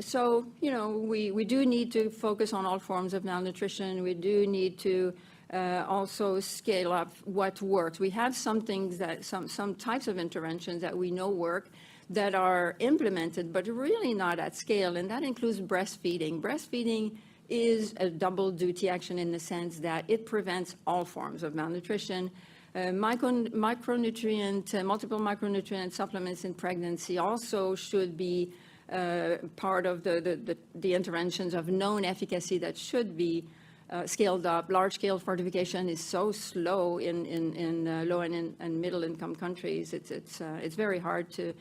So, you know, we do need to focus on all forms of malnutrition. We do need to also scale up what works. We have some things some types of interventions that we know work that are implemented, but really not at scale, and that includes breastfeeding. Breastfeeding is a double duty action in the sense that it prevents all forms of malnutrition. Multiple micronutrient supplements in pregnancy also should be part of the interventions of known efficacy that should be scaled up. Large-scale fortification is so slow in low and middle-income countries. It's very hard to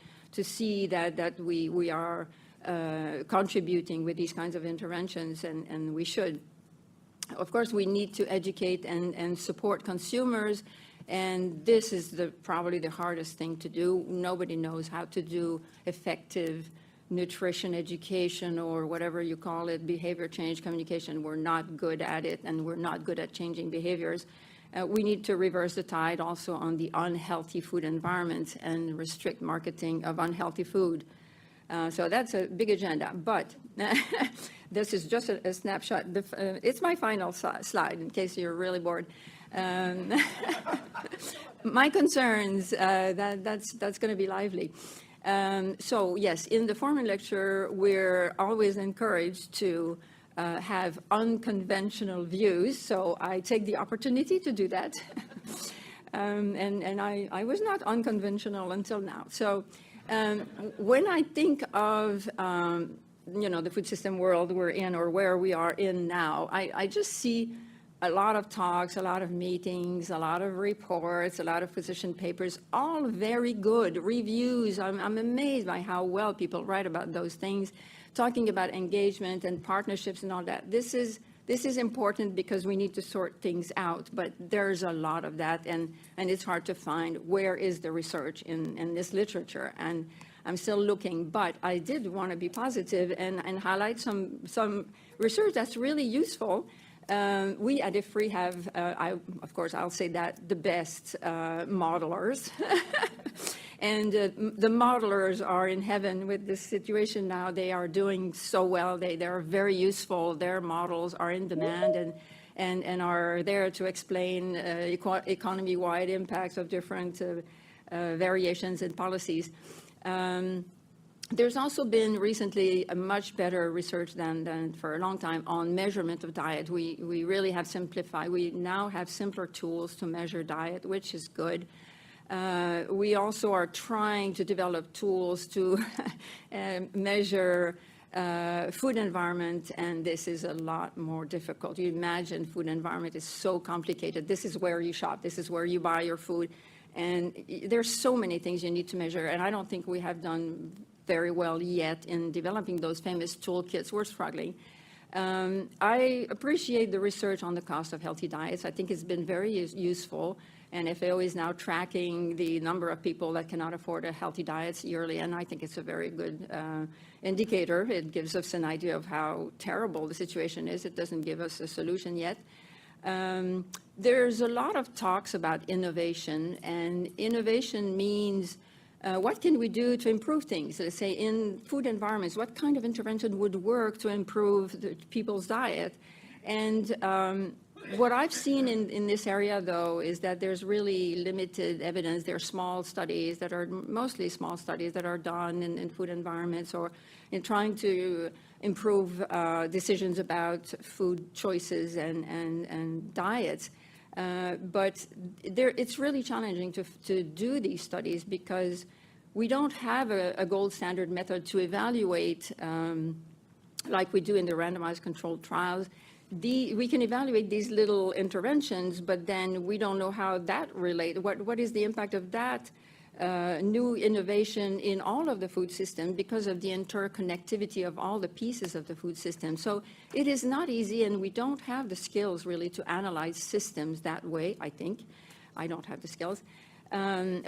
see that we are contributing with these kinds of interventions, and we should. Of course, we need to educate and support consumers, and this is probably the hardest thing to do. Nobody knows how to do effective nutrition education, or whatever you call it, behavior change communication. We're not good at it, and we're not good at changing behaviors. We need to reverse the tide also on the unhealthy food environment and restrict marketing of unhealthy food. So that's a big agenda, but this is just a snapshot. It's my final slide in case you're really bored. My concerns, that's going to be lively. So yes, in the Forman Lecture, we're always encouraged to have unconventional views, so I take the opportunity to do that. And I was not unconventional until now. So when I think of the food system world we're in, or where we are in now, I just see a lot of talks, a lot of meetings, a lot of reports, a lot of position papers, all very good reviews. I'm amazed by how well people write about those things, talking about engagement and partnerships and all that. This is important because we need to sort things out, but there's a lot of that, and it's hard to find where is the research in this literature, and I'm still looking, but I did want to be positive and highlight some research that's really useful. We at IFPRI have, of course, I'll say that, the best modelers. And the modelers are in heaven with this situation now. They are doing so well. They are very useful. Their models are in demand and are there to explain economy-wide impacts of different variations in policies. There's also been recently a much better research than for a long time on measurement of diet. We really have simplified. We now have simpler tools to measure diet, which is good. We also are trying to develop tools to measure food environment, and this is a lot more difficult. You imagine food environment is so complicated. This is where you shop. This is where you buy your food. And there's so many things you need to measure, and I don't think we have done very well yet in developing those famous toolkits. We're struggling. I appreciate the research on the cost of healthy diets. I think it's been very useful, and FAO is now tracking the number of people that cannot afford a healthy diet yearly, and I think it's a very good indicator. It gives us an idea of how terrible the situation is. It doesn't give us a solution yet. There's a lot of talks about innovation, and innovation means what can we do to improve things? Let's say in food environments, what kind of intervention would work to improve people's diet? And what I've seen in this area, though, is that there's really limited evidence. There are small studies that are mostly small studies that are done in food environments or in trying to improve decisions about food choices and diets. But it's really challenging to do these studies because we don't have a gold standard method to evaluate like we do in the randomized controlled trials. We can evaluate these little interventions, but then we don't know how that relates. What is the impact of that new innovation in all of the food system because of the interconnectivity of all the pieces of the food system? So it is not easy, and we don't have the skills really to analyze systems that way, I think. I don't have the skills.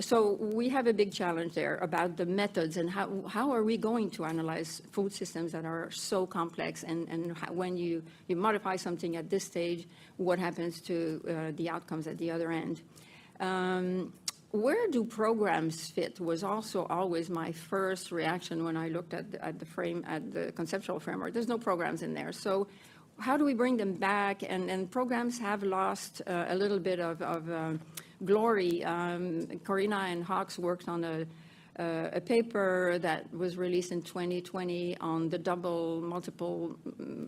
So we have a big challenge there about the methods and how are we going to analyze food systems that are so complex, and when you modify something at this stage, what happens to the outcomes at the other end. Where do programs fit was also always my first reaction when I looked at the conceptual framework. There's no programs in there. So how do we bring them back? And programs have lost a little bit of glory. Corina and Hawks worked on a paper that was released in 2020 on the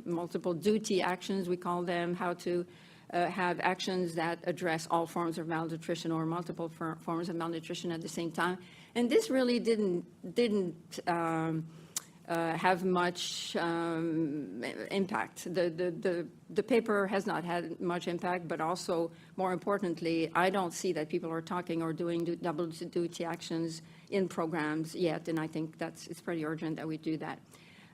multiple duty actions, we call them, how to have actions that address all forms of malnutrition or multiple forms of malnutrition at the same time. And this really didn't have much impact. The paper has not had much impact, but also, more importantly, I don't see that people are talking or doing double duty actions in programs yet, and I think it's pretty urgent that we do that.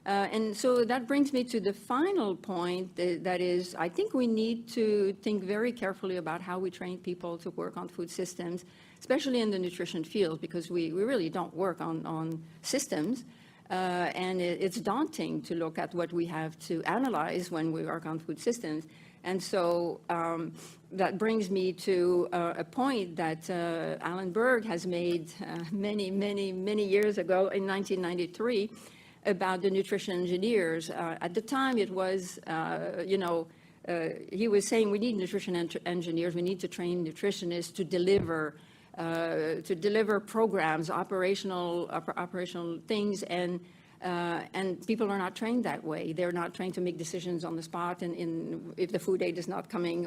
And so that brings me to the final point, that is, I think we need to think very carefully about how we train people to work on food systems, especially in the nutrition field, because we really don't work on systems. And it's daunting to look at what we have to analyze when we work on food systems. And so that brings me to a point that Alan Berg has made many years ago in 1993 about the nutrition engineers. At the time, it was, he was saying we need nutrition engineers, we need to train nutritionists to deliver programs, operational things, and people are not trained that way. They're not trained to make decisions on the spot, and if the food aid is not coming,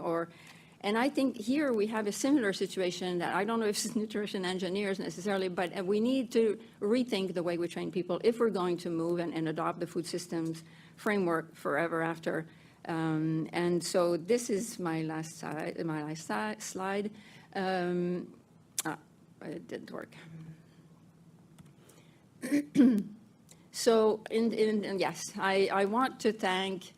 and I think here we have a similar situation that I don't know if it's nutrition engineers necessarily, but we need to rethink the way we train people if we're going to move and adopt the food systems framework forever after. And so this is my last slide. It didn't work. So, yes, I want to thank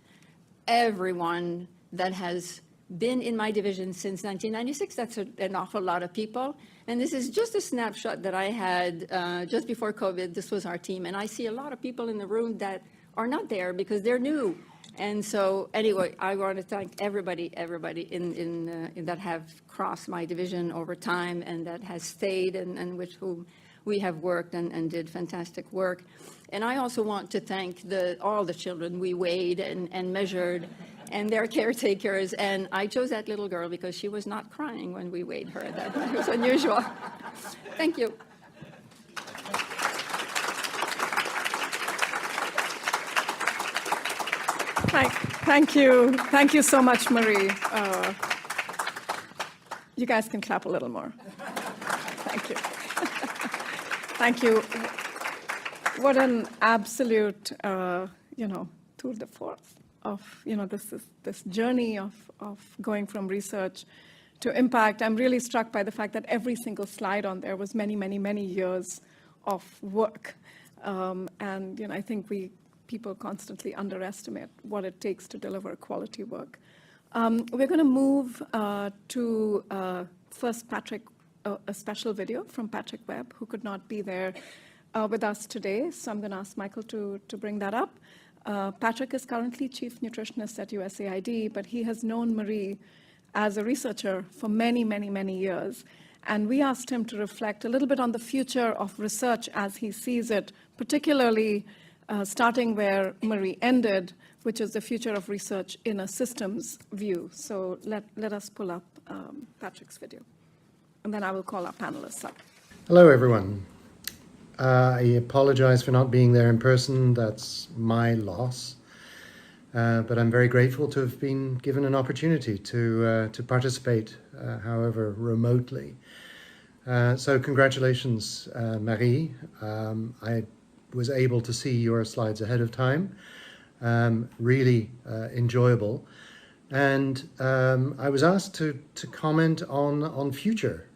everyone that has been in my division since 1996. That's an awful lot of people. And this is just a snapshot that I had just before COVID. This was our team. And I see a lot of people in the room that are not there because they're new. And so, anyway, I want to thank everybody in that have crossed my division over time and that has stayed and with whom we have worked and did fantastic work. And I also want to thank all the children we weighed and measured and their caretakers. And I chose that little girl because she was not crying when we weighed her. That was unusual. Thank you. Thank you so much, Marie. You guys can clap a little more. Thank you. Thank you. What an absolute, tour de force of, this journey of going from research to impact. I'm really struck by the fact that every single slide on there was many years of work. And, I think people constantly underestimate what it takes to deliver quality work. We're going to move to first Patrick, a special video from Patrick Webb, who could not be there with us today. So I'm going to ask Michael to bring that up. Patrick is currently chief nutritionist at USAID, but he has known Marie as a researcher for many years. And we asked him to reflect a little bit on the future of research as he sees it, particularly starting where Marie ended, which is the future of research in a systems view. So let us pull up Patrick's video, and then I will call our panelists up. Hello, everyone. I apologize for not being there in person. That's my loss. But I'm very grateful to have been given an opportunity to participate, however remotely. So congratulations, Marie. I was able to see your slides ahead of time. Really enjoyable. And I was asked to comment on future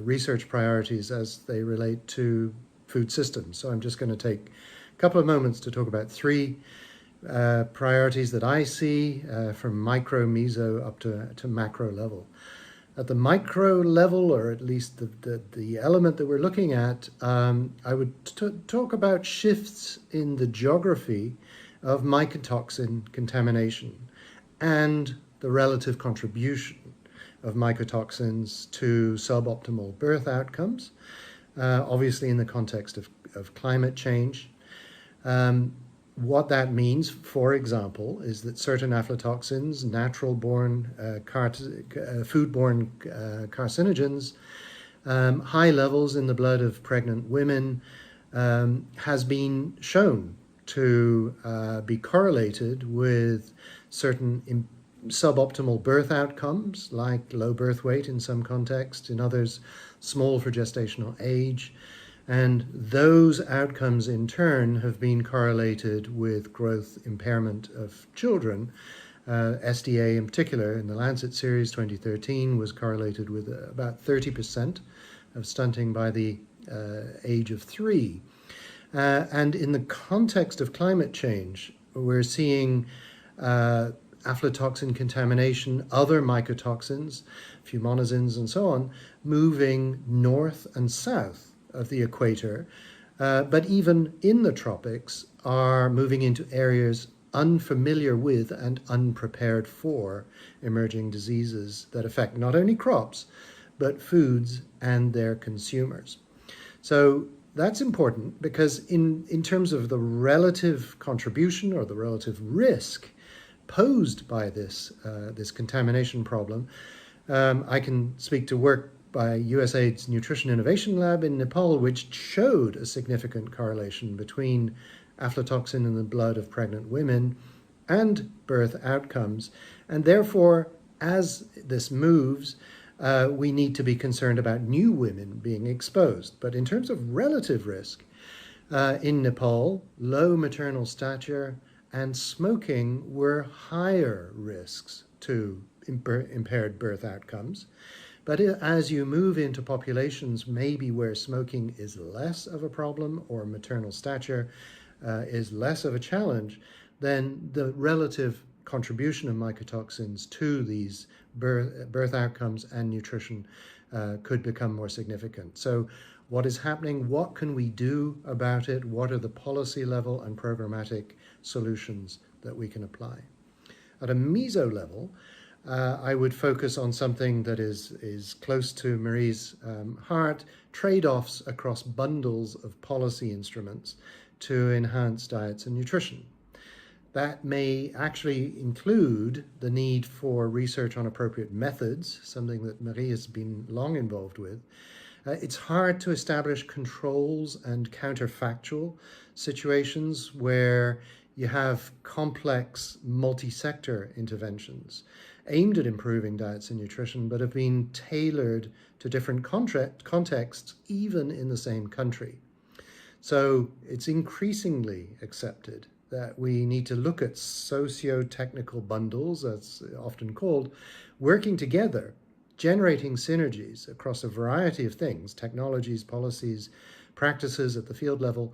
research priorities as they relate to food systems. So I'm just going to take a couple of moments to talk about three priorities that I see from micro, meso, up to macro level. At the micro level, or at least the element that we're looking at, I would talk about shifts in the geography of mycotoxin contamination and the relative contribution of mycotoxins to suboptimal birth outcomes, obviously in the context of climate change. What that means, for example, is that certain aflatoxins, natural-born, foodborne carcinogens, high levels in the blood of pregnant women, has been shown to be correlated with certain suboptimal birth outcomes, like low birth weight in some contexts, in others, small for gestational age. And those outcomes in turn have been correlated with growth impairment of children. SDA in particular, in the Lancet series 2013, was correlated with about 30% of stunting by the age of 3. And in the context of climate change, we're seeing aflatoxin contamination, other mycotoxins, fumonazins and so on, moving north and south of the equator, but even in the tropics are moving into areas unfamiliar with and unprepared for emerging diseases that affect not only crops, but foods and their consumers. So that's important because in terms of the relative contribution or the relative risk posed by this contamination problem, I can speak to work by USAID's Nutrition Innovation Lab in Nepal, which showed a significant correlation between aflatoxin in the blood of pregnant women and birth outcomes. And therefore, as this moves, we need to be concerned about new women being exposed. But in terms of relative risk, in Nepal, low maternal stature and smoking were higher risks to impaired birth outcomes. But as you move into populations maybe where smoking is less of a problem or maternal stature is less of a challenge, then the relative contribution of mycotoxins to these birth outcomes and nutrition could become more significant. So what is happening? What can we do about it? What are the policy level and programmatic solutions that we can apply? At a meso level, I would focus on something that is close to Marie's heart, trade-offs across bundles of policy instruments to enhance diets and nutrition. That may actually include the need for research on appropriate methods, something that Marie has been long involved with. It's hard to establish controls and counterfactual situations where you have complex multi-sector interventions aimed at improving diets and nutrition, but have been tailored to different contexts, even in the same country. So it's increasingly accepted that we need to look at socio-technical bundles, as often called, working together, generating synergies across a variety of things, technologies, policies, practices at the field level.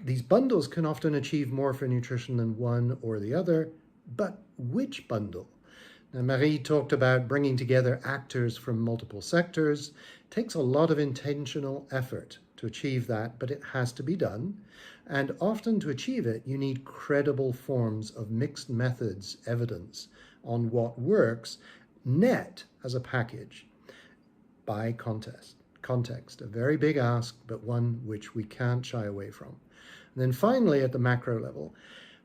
These bundles can often achieve more for nutrition than one or the other, but which bundle? Now, Marie talked about bringing together actors from multiple sectors. It takes a lot of intentional effort to achieve that, but it has to be done. And often to achieve it, you need credible forms of mixed methods evidence on what works, net as a package by context. A very big ask, but one which we can't shy away from. And then finally, at the macro level,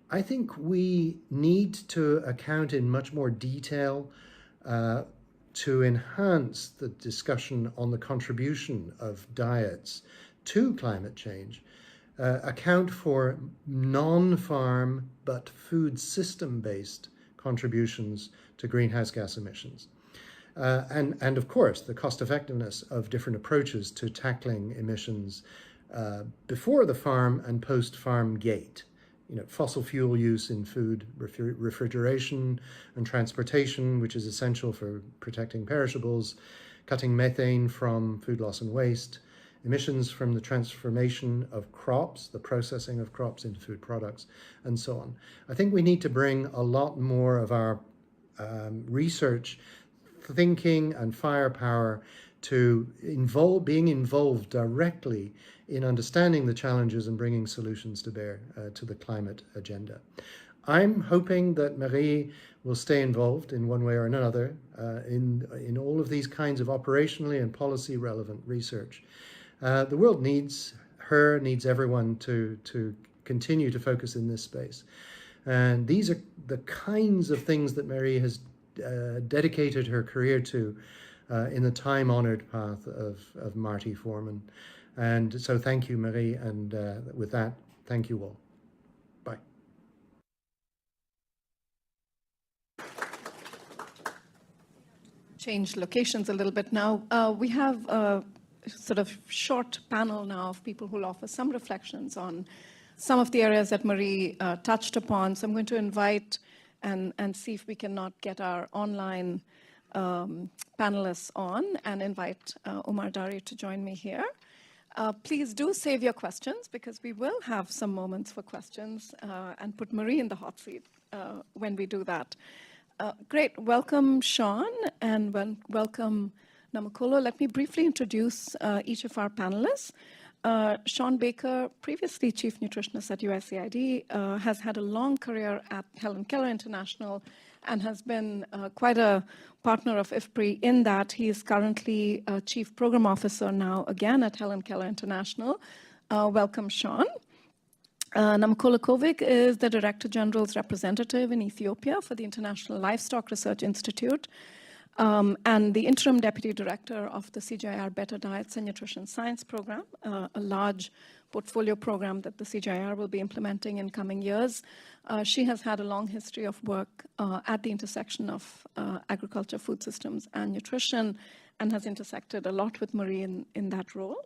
I think we need to account in much more detail to enhance the discussion on the contribution of diets to climate change, account for non-farm but food system-based contributions to greenhouse gas emissions. And of course, the cost effectiveness of different approaches to tackling emissions before the farm and post-farm gate. Fossil fuel use in food refrigeration and transportation, which is essential for protecting perishables, cutting methane from food loss and waste, emissions from the transformation of crops, the processing of crops into food products, and so on. I think we need to bring a lot more of our research thinking and firepower to being involved directly in understanding the challenges and bringing solutions to bear to the climate agenda. I'm hoping that Marie will stay involved in one way or another in all of these kinds of operationally and policy relevant research. The world needs her, needs everyone to continue to focus in this space. And these are the kinds of things that Marie has dedicated her career to in the time-honored path of Marty Forman. And so thank you, Marie, and with that, thank you all. Bye. Change locations a little bit now. We have a sort of short panel now of people who will offer some reflections on some of the areas that Marie touched upon. So I'm going to invite and see if we cannot get our online panelists on and invite Omar Dari to join me here. Please do save your questions because we will have some moments for questions and put Marie in the hot seat when we do that. Great. Welcome, Sean, and welcome, Namakolo. Let me briefly introduce each of our panelists. Sean Baker, previously Chief Nutritionist at USAID, has had a long career at Helen Keller International and has been quite a partner of IFPRI in that. He is currently Chief Program Officer now again at Helen Keller International. Welcome, Sean. Namkola Kovic is the Director General's representative in Ethiopia for the International Livestock Research Institute, and the Interim Deputy Director of the CGIAR Better Diets and Nutrition Science Program, a large portfolio program that the CGIAR will be implementing in coming years. She has had a long history of work at the intersection of agriculture, food systems, and nutrition, and has intersected a lot with Marie in that role.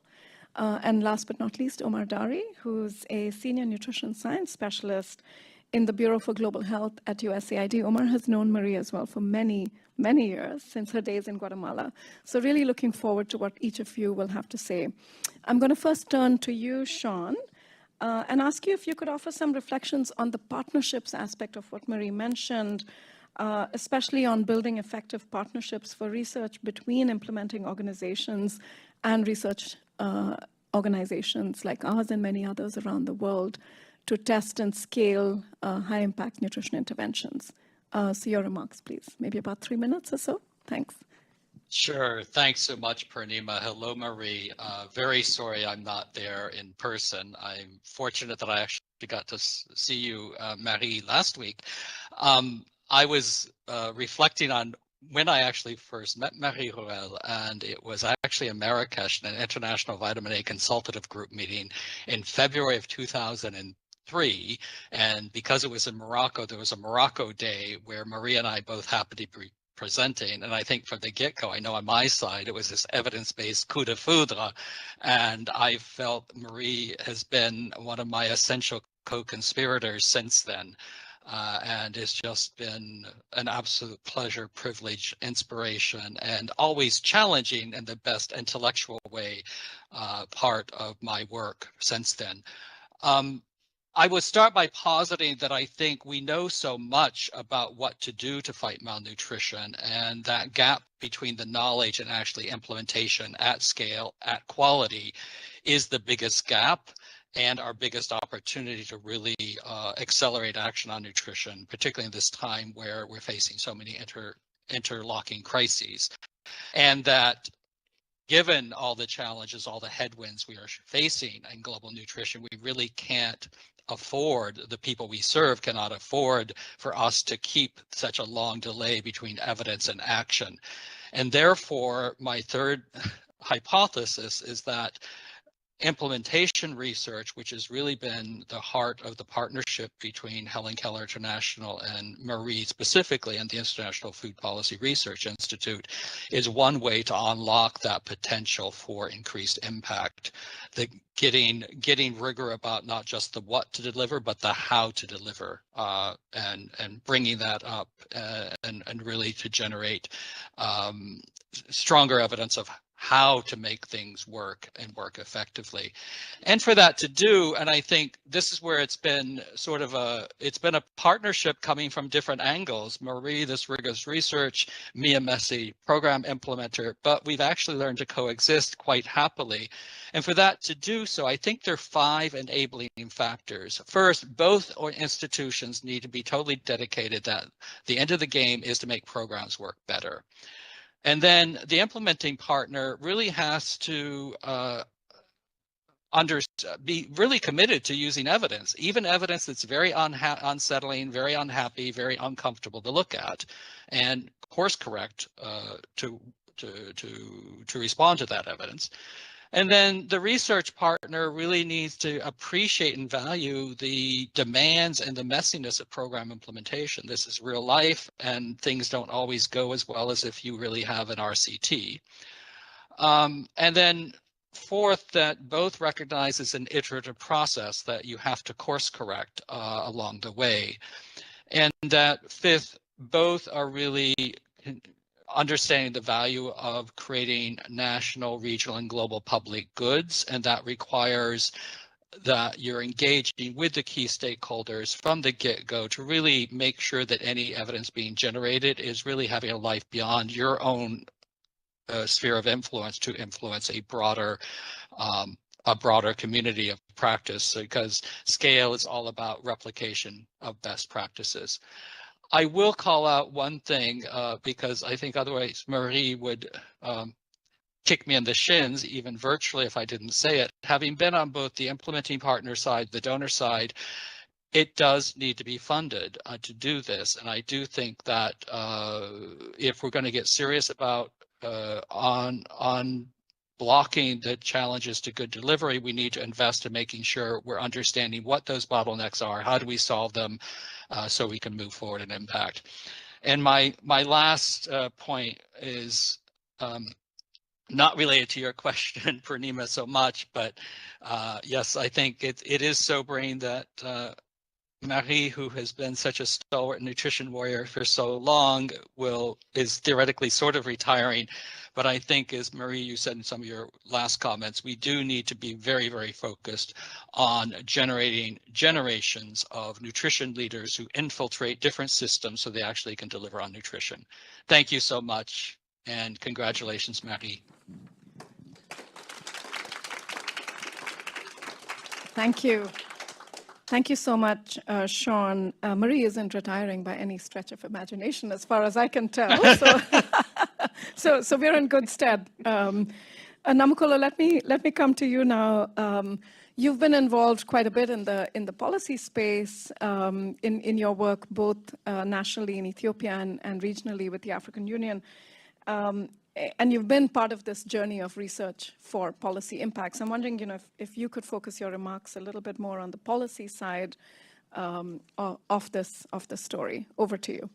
And last but not least, Omar Dari, who's a senior nutrition science specialist in the Bureau for Global Health at USAID. Omar has known Marie as well for many, many years, since her days in Guatemala. So really looking forward to what each of you will have to say. I'm going to first turn to you, Sean, and ask you if you could offer some reflections on the partnerships aspect of what Marie mentioned, especially on building effective partnerships for research between implementing organizations and research organizations like ours and many others around the world to test and scale high-impact nutrition interventions. So your remarks, please. Maybe about 3 minutes or so. Thanks. Sure. Thanks so much, Purnima. Hello, Marie. Very sorry I'm not there in person. I'm fortunate that I actually got to see you, Marie, last week. I was reflecting on when I actually first met Marie Ruel, and it was actually in Marrakesh, an International Vitamin A Consultative Group meeting in February of 2003. And because it was in Morocco, there was a Morocco Day where Marie and I both happened to be presenting. And I think from the get-go, I know on my side, it was this evidence-based coup de foudre. And I felt Marie has been one of my essential co-conspirators since then. And it's just been an absolute pleasure, privilege, inspiration, and always challenging in the best intellectual way part of my work since then. I would start by positing that I think we know so much about what to do to fight malnutrition, and that gap between the knowledge and actually implementation at scale, at quality, is the biggest gap and our biggest opportunity to really accelerate action on nutrition, particularly in this time where we're facing so many interlocking crises. And that given all the challenges, all the headwinds we are facing in global nutrition, we really can't afford, the people we serve cannot afford for us to keep such a long delay between evidence and action. And therefore, my third hypothesis is that implementation research, which has really been the heart of the partnership between Helen Keller International and Marie specifically and the International Food Policy Research Institute, is one way to unlock that potential for increased impact. The getting rigor about not just the what to deliver, but the how to deliver, and bringing that up and really to generate stronger evidence of how to make things work and work effectively. And for that to do, and I think this is where it's been sort of a partnership coming from different angles. Marie, this rigorous research, me, a messy program implementer, but we've actually learned to coexist quite happily. And for that to do so, I think there are 5 enabling factors. First, both institutions need to be totally dedicated that the end of the game is to make programs work better. And then the implementing partner really has to be really committed to using evidence, even evidence that's very unsettling, very unhappy, very uncomfortable to look at, and course correct to respond to that evidence. And then the research partner really needs to appreciate and value the demands and the messiness of program implementation. This is real life, and things don't always go as well as if you really have an RCT. And then fourth, that both recognize it's an iterative process that you have to course correct along the way. And that fifth, both are really understanding the value of creating national, regional, and global public goods, and that requires that you're engaging with the key stakeholders from the get-go to really make sure that any evidence being generated is really having a life beyond your own sphere of influence to influence a broader a broader community of practice, because scale is all about replication of best practices. I will call out one thing because I think otherwise Marie would kick me in the shins, even virtually, if I didn't say it. Having been on both the implementing partner side, the donor side, it does need to be funded to do this. And I do think that if we're going to get serious about on blocking the challenges to good delivery, we need to invest in making sure we're understanding what those bottlenecks are, how do we solve them, so we can move forward and impact. And my last point is not related to your question, Purnima, so much, but yes, I think it is sobering that Marie, who has been such a stalwart nutrition warrior for so long, is theoretically sort of retiring. But I think, as Marie, you said in some of your last comments, we do need to be very, very focused on generating generations of nutrition leaders who infiltrate different systems so they actually can deliver on nutrition. Thank you so much, and congratulations, Marie. Thank you. Thank you so much, Sean. Marie isn't retiring by any stretch of imagination, as far as I can tell. So we're in good stead. Namakolo, let me come to you now. You've been involved quite a bit in the policy space in your work, both nationally in Ethiopia and regionally with the African Union. And you've been part of this journey of research for policy impacts. I'm wondering, if you could focus your remarks a little bit more on the policy side of this story. Over to you.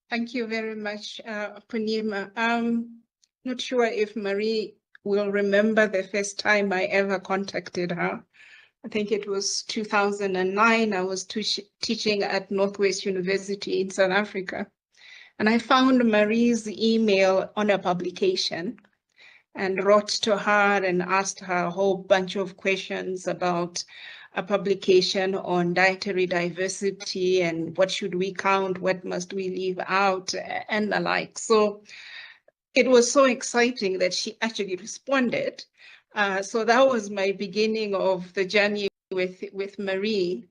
Thank you very much, Purnima. I'm not sure if Marie will remember the first time I ever contacted her. I think it was 2009. I was teaching at Northwest University in South Africa. And I found Marie's email on a publication and wrote to her and asked her a whole bunch of questions about a publication on dietary diversity and what should we count, what must we leave out, and the like. So it was so exciting that she actually responded. So that was my beginning of the journey with Marie.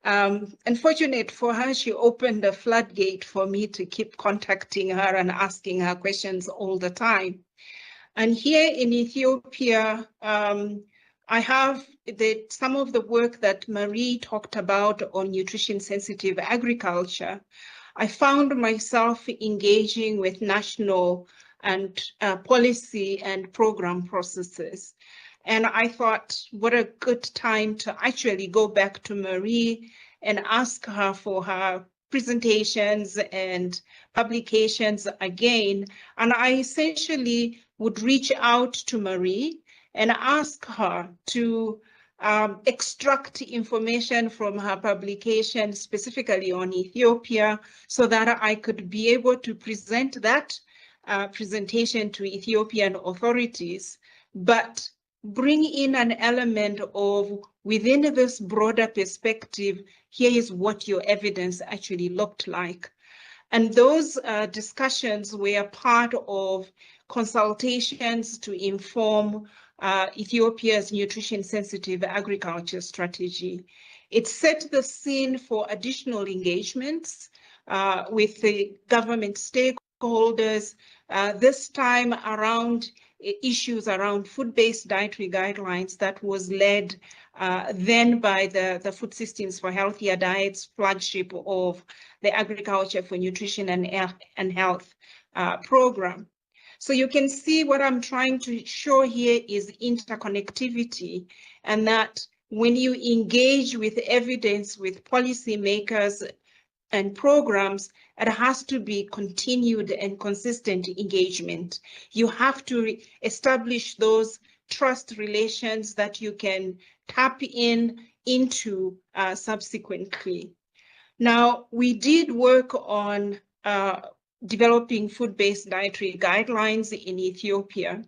Unfortunate for her, she opened a floodgate for me to keep contacting her and asking her questions all the time. And here in Ethiopia, I have some of the work that Marie talked about on nutrition-sensitive agriculture. I found myself engaging with national and policy and program processes. And I thought, what a good time to actually go back to Marie and ask her for her presentations and publications again. And I essentially would reach out to Marie and ask her to extract information from her publication, specifically on Ethiopia, so that I could be able to present that presentation to Ethiopian authorities, but bring in an element of, within this broader perspective, here is what your evidence actually looked like. And those discussions were part of consultations to inform Ethiopia's nutrition-sensitive agriculture strategy. It set the scene for additional engagements with the government stakeholders, this time around issues around food-based dietary guidelines that was led then by the Food Systems for Healthier Diets flagship of the Agriculture for Nutrition and Health program. So you can see what I'm trying to show here is interconnectivity, and that when you engage with evidence with policymakers and programs, it has to be continued and consistent engagement. You have to establish those trust relations that you can tap into subsequently. Now, we did work on developing food-based dietary guidelines in Ethiopia,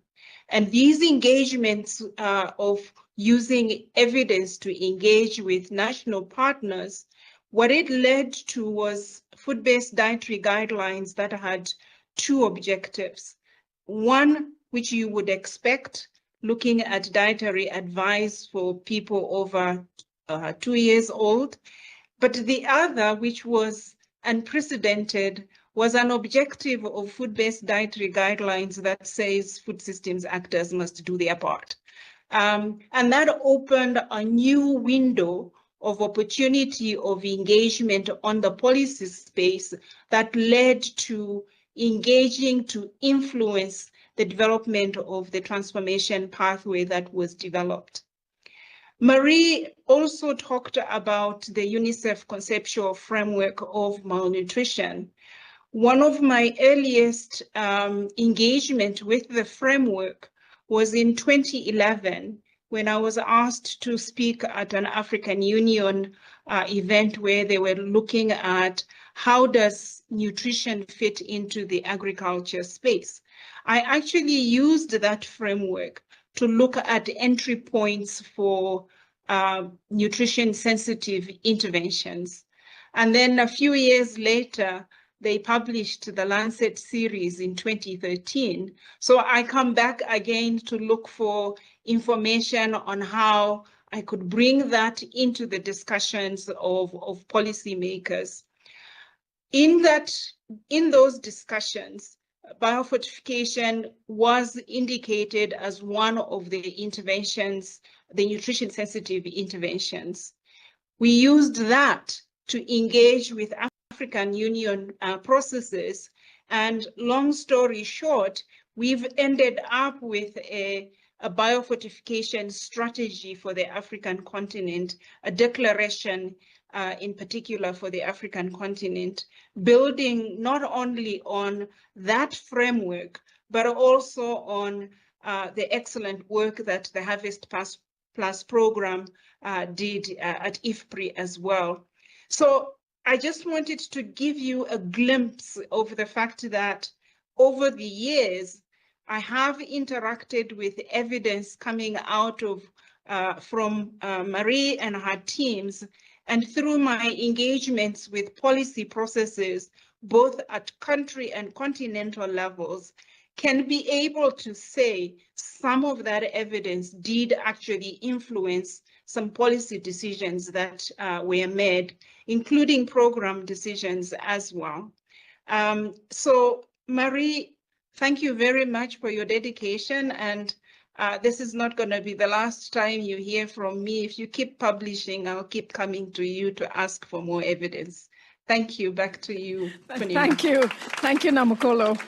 and these engagements of using evidence to engage with national partners, what it led to was food-based dietary guidelines that had two objectives. One, which you would expect, looking at dietary advice for people over 2 years old. But the other, which was unprecedented, was an objective of food-based dietary guidelines that says food systems actors must do their part. And that opened a new window of opportunity of engagement on the policy space that led to engaging to influence the development of the transformation pathway that was developed. Marie also talked about the UNICEF conceptual framework of malnutrition. One of my earliest engagement with the framework was in 2011 when I was asked to speak at an African Union event where they were looking at how does nutrition fit into the agriculture space. I actually used that framework to look at entry points for nutrition sensitive interventions. And then a few years later, they published the Lancet series in 2013. So I come back again to look for information on how I could bring that into the discussions of policymakers. In those discussions, biofortification was indicated as one of the interventions, the nutrition sensitive interventions. We used that to engage with African Union processes, and long story short, we've ended up with a biofortification strategy for the African continent, a declaration in particular for the African continent, building not only on that framework, but also on the excellent work that the Harvest Plus program did at IFPRI as well. So I just wanted to give you a glimpse of the fact that over the years, I have interacted with evidence coming out of from Marie and her teams, and through my engagements with policy processes, both at country and continental levels, can be able to say some of that evidence did actually influence some policy decisions that were made, including program decisions as well. So Marie, thank you very much for your dedication, and this is not going to be the last time you hear from me. If you keep publishing, I'll keep coming to you to ask for more evidence. Thank you. Back to you, Punima. Thank you, Namokolo.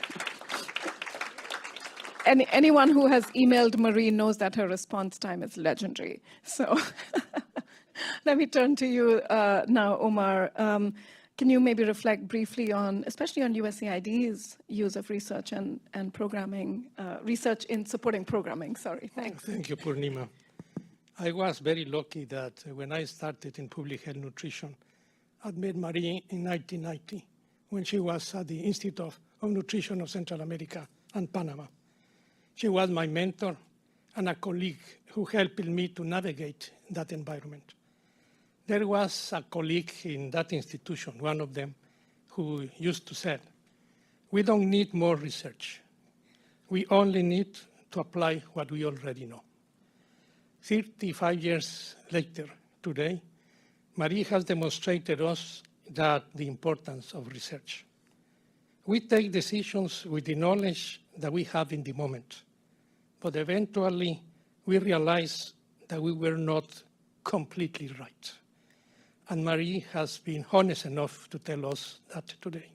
Anyone who has emailed Marie knows that her response time is legendary. So let me turn to you now, Omar. Can you maybe reflect briefly on, especially on USAID's use of research and programming, research in supporting programming? Sorry, thanks. Thank you, Purnima. I was very lucky that when I started in public health nutrition, I met Marie in 1990 when she was at the Institute of Nutrition of Central America and Panama. She was my mentor and a colleague who helped me to navigate that environment. There was a colleague in that institution, one of them, who used to say, we don't need more research. We only need to apply what we already know. 35 years later, today, Marie has demonstrated us that the importance of research. We take decisions with the knowledge that we have in the moment, but eventually we realize that we were not completely right. And Marie has been honest enough to tell us that today.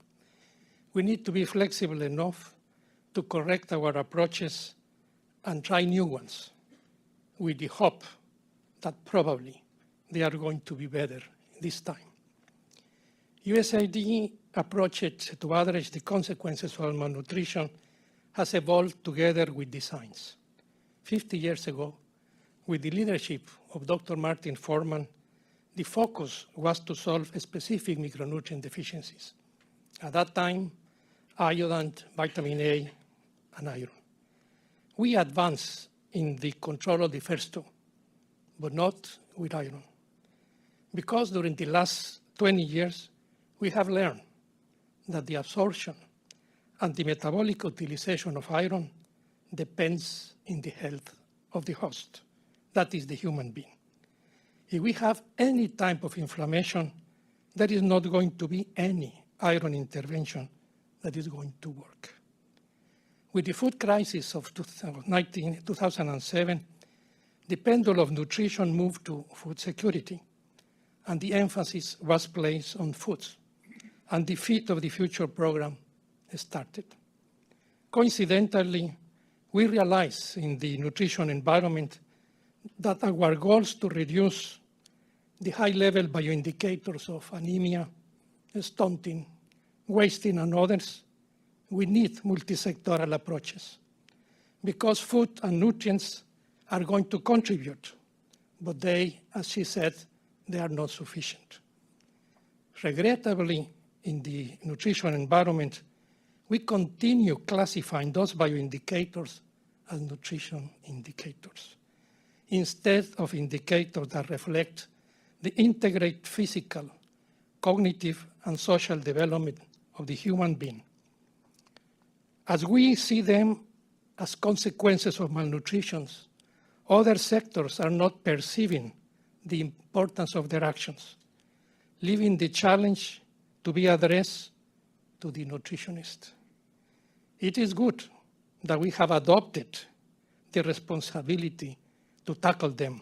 We need to be flexible enough to correct our approaches and try new ones with the hope that probably they are going to be better this time. USAID approach to address the consequences of malnutrition has evolved together with the science. 50 years ago, with the leadership of Dr. Martin Forman, the focus was to solve specific micronutrient deficiencies. At that time, iodine, vitamin A, and iron. We advanced in the control of the first two, but not with iron. Because during the last 20 years, we have learned that the absorption and the metabolic utilization of iron depends in the health of the host, that is the human being. If we have any type of inflammation, there is not going to be any iron intervention that is going to work. With the food crisis of 2007, the pendulum of nutrition moved to food security, and the emphasis was placed on foods, and the Feed of the Future program started. Coincidentally, we realized in the nutrition environment that our goals to reduce the high-level bioindicators of anemia, stunting, wasting, and others, we need multisectoral approaches because food and nutrients are going to contribute, but they, as she said, they are not sufficient. Regrettably, in the nutrition environment, we continue classifying those bioindicators as nutrition indicators, instead of indicators that reflect the integrated physical, cognitive, and social development of the human being. As we see them as consequences of malnutrition, other sectors are not perceiving the importance of their actions, leaving the challenge to be addressed to the nutritionist. It is good that we have adopted the responsibility to tackle them,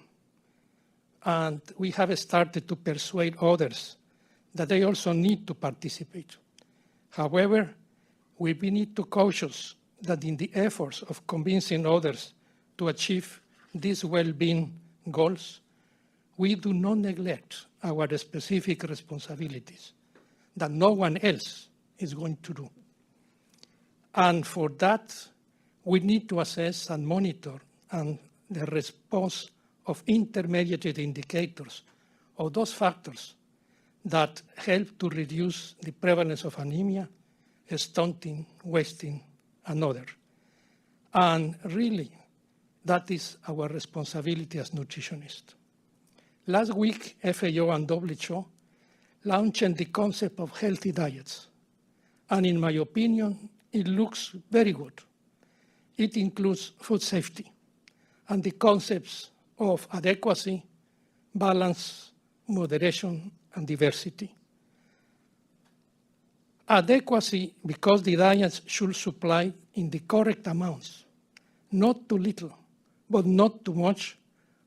and we have started to persuade others that they also need to participate. However, we need to be cautious that in the efforts of convincing others to achieve these well-being goals, we do not neglect our specific responsibilities that no one else is going to do. And for that, we need to assess and monitor and the response of intermediate indicators of those factors that help to reduce the prevalence of anemia, stunting, wasting, and others. And really, that is our responsibility as nutritionists. Last week, FAO and WHO launched the concept of healthy diets. And in my opinion, it looks very good. It includes food safety and the concepts of adequacy, balance, moderation, and diversity. Adequacy, because the diets should supply in the correct amounts, not too little, but not too much,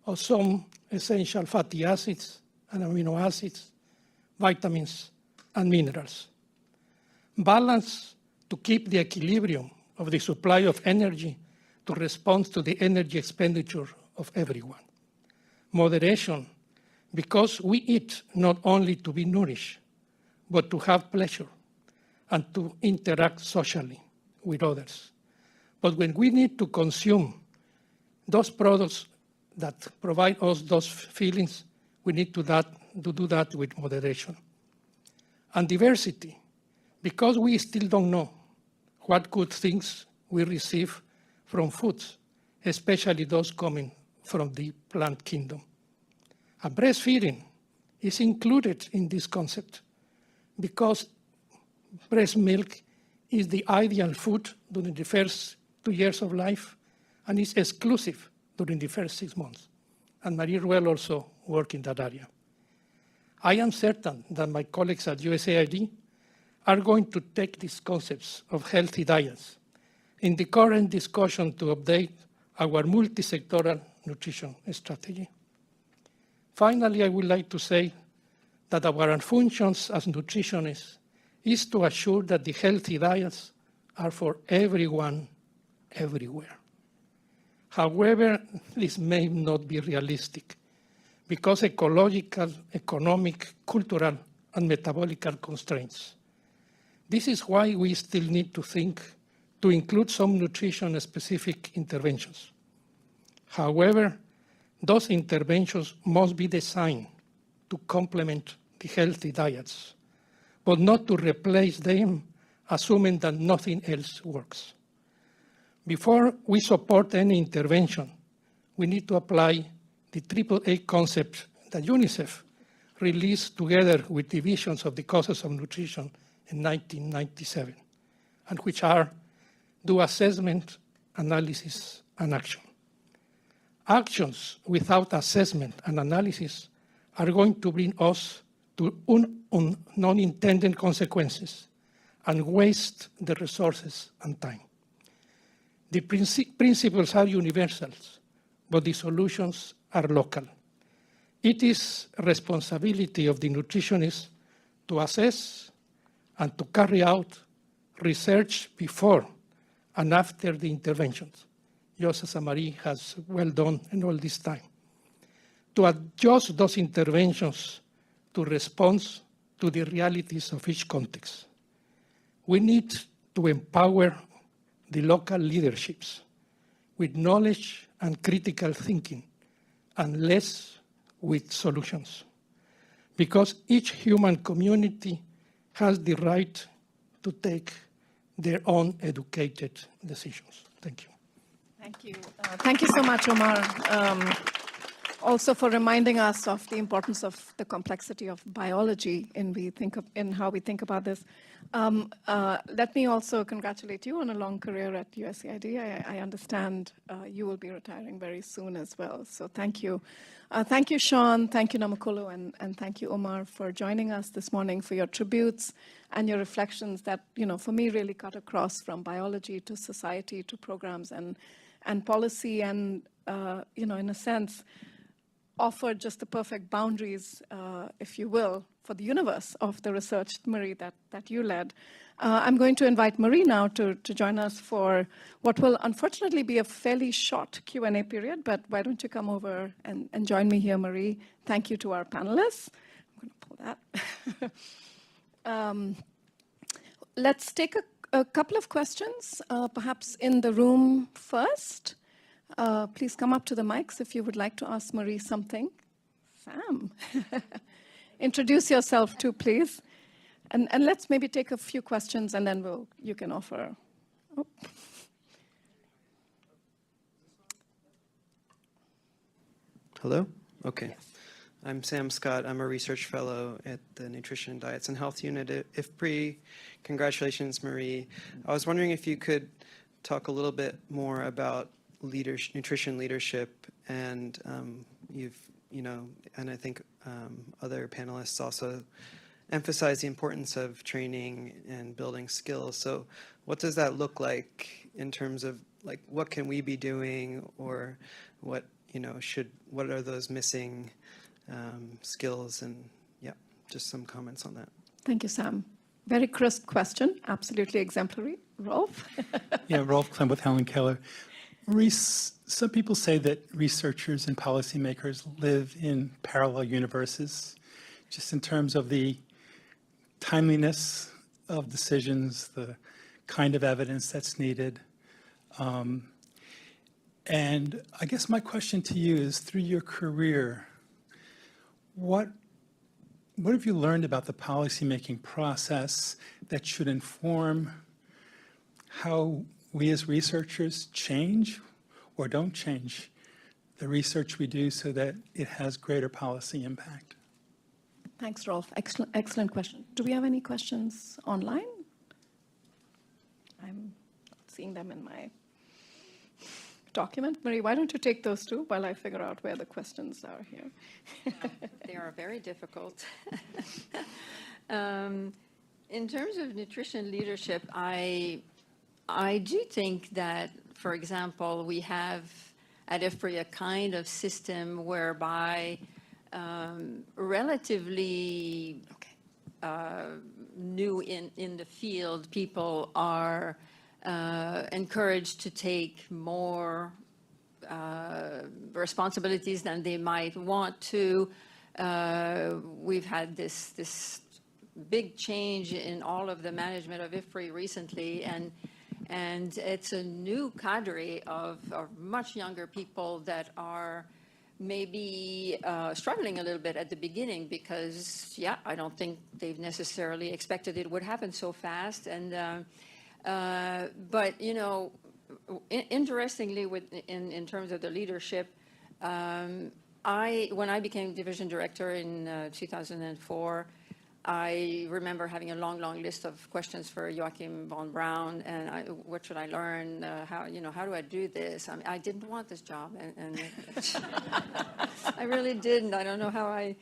of some essential fatty acids and amino acids, vitamins, and minerals. Balance, to keep the equilibrium of the supply of energy to respond to the energy expenditure of everyone. Moderation, because we eat not only to be nourished, but to have pleasure and to interact socially with others. But when we need to consume those products that provide us those feelings, we need to do that with moderation. And diversity, because we still don't know what good things we receive from foods, especially those coming from the plant kingdom. And breastfeeding is included in this concept because breast milk is the ideal food during the first 2 years of life and is exclusive during the first 6 months. And Ruel also works in that area. I am certain that my colleagues at USAID are going to take these concepts of healthy diets in the current discussion to update our multi-sectoral nutrition strategy. Finally, I would like to say that our functions as nutritionists is to assure that the healthy diets are for everyone, everywhere. However, this may not be realistic because ecological, economic, cultural, and metabolic constraints. This is why we still need to think to include some nutrition-specific interventions. However, those interventions must be designed to complement the healthy diets, but not to replace them, assuming that nothing else works. Before we support any intervention, we need to apply the AAA concept that UNICEF released together with divisions of the causes of nutrition in 1997, and which are do assessment, analysis, and action. actions without assessment and analysis are going to bring us to non-intended consequences and waste the resources and time. The principles are universal, but the solutions are local. It is a responsibility of the nutritionist to assess and to carry out research before and after the interventions, just as Marie has well done in all this time, to adjust those interventions to respond to the realities of each context. We need to empower the local leaderships with knowledge and critical thinking, and less with solutions, because each human community has the right to take their own educated decisions. Thank you. Thank you. Thank you so much, Omar, also for reminding us of the importance of the complexity of biology in how we think about this. Let me also congratulate you on a long career at USAID. I understand you will be retiring very soon as well. So thank you. Thank you, Sean. Thank you, Namakolo. And thank you, Omar, for joining us this morning, for your tributes and your reflections that, for me, really cut across from biology to society to programs and policy and, in a sense, offered just the perfect boundaries, if you will, for the universe of the research, Marie, that you led. I'm going to invite Marie now to join us for what will unfortunately be a fairly short Q&A period, but why don't you come over and join me here, Marie? Thank you to our panelists. I'm going to pull that. Let's take a couple of questions, perhaps in the room first. Please come up to the mics if you would like to ask Marie something. Sam, introduce yourself too, please. And let's maybe take a few questions and then you can offer. Oh. Hello? Okay. Yes. I'm Sam Scott. I'm a research fellow at the Nutrition, Diets, and Health Unit at IFPRI. Congratulations, Marie. I was wondering if you could talk a little bit more about nutrition leadership, and and I think other panelists also emphasize the importance of training and building skills. So what does that look like in terms of what can we be doing, or what are those missing skills, and just some comments on that. Thank you, Sam. Very crisp question, absolutely exemplary. Rolf? Yeah, Rolf Clem with Helen Keller. Some people say that researchers and policymakers live in parallel universes, just in terms of the timeliness of decisions, the kind of evidence that's needed. And I guess my question to you is, through your career, what have you learned about the policymaking process that should inform how we as researchers change or don't change the research we do so that it has greater policy impact? Thanks, Rolf. Excellent question. Do we have any questions online? I'm not seeing them in my document. Marie, why don't you take those two while I figure out where the questions are here? They are very difficult. In terms of nutrition leadership, I do think that, for example, we have at IFPRI a kind of system whereby relatively new in the field, people are encouraged to take more responsibilities than they might want to. We've had this big change in all of the management of IFPRI recently, and it's a new cadre of much younger people that are maybe struggling a little bit at the beginning because, I don't think they've necessarily expected it would happen so fast. And but interestingly, in terms of the leadership, when I became division director in 2004, I remember having a long, long list of questions for Joachim von Braun, and what should I learn? How do I do this? I mean, I didn't want this job, and I really didn't. I don't know how I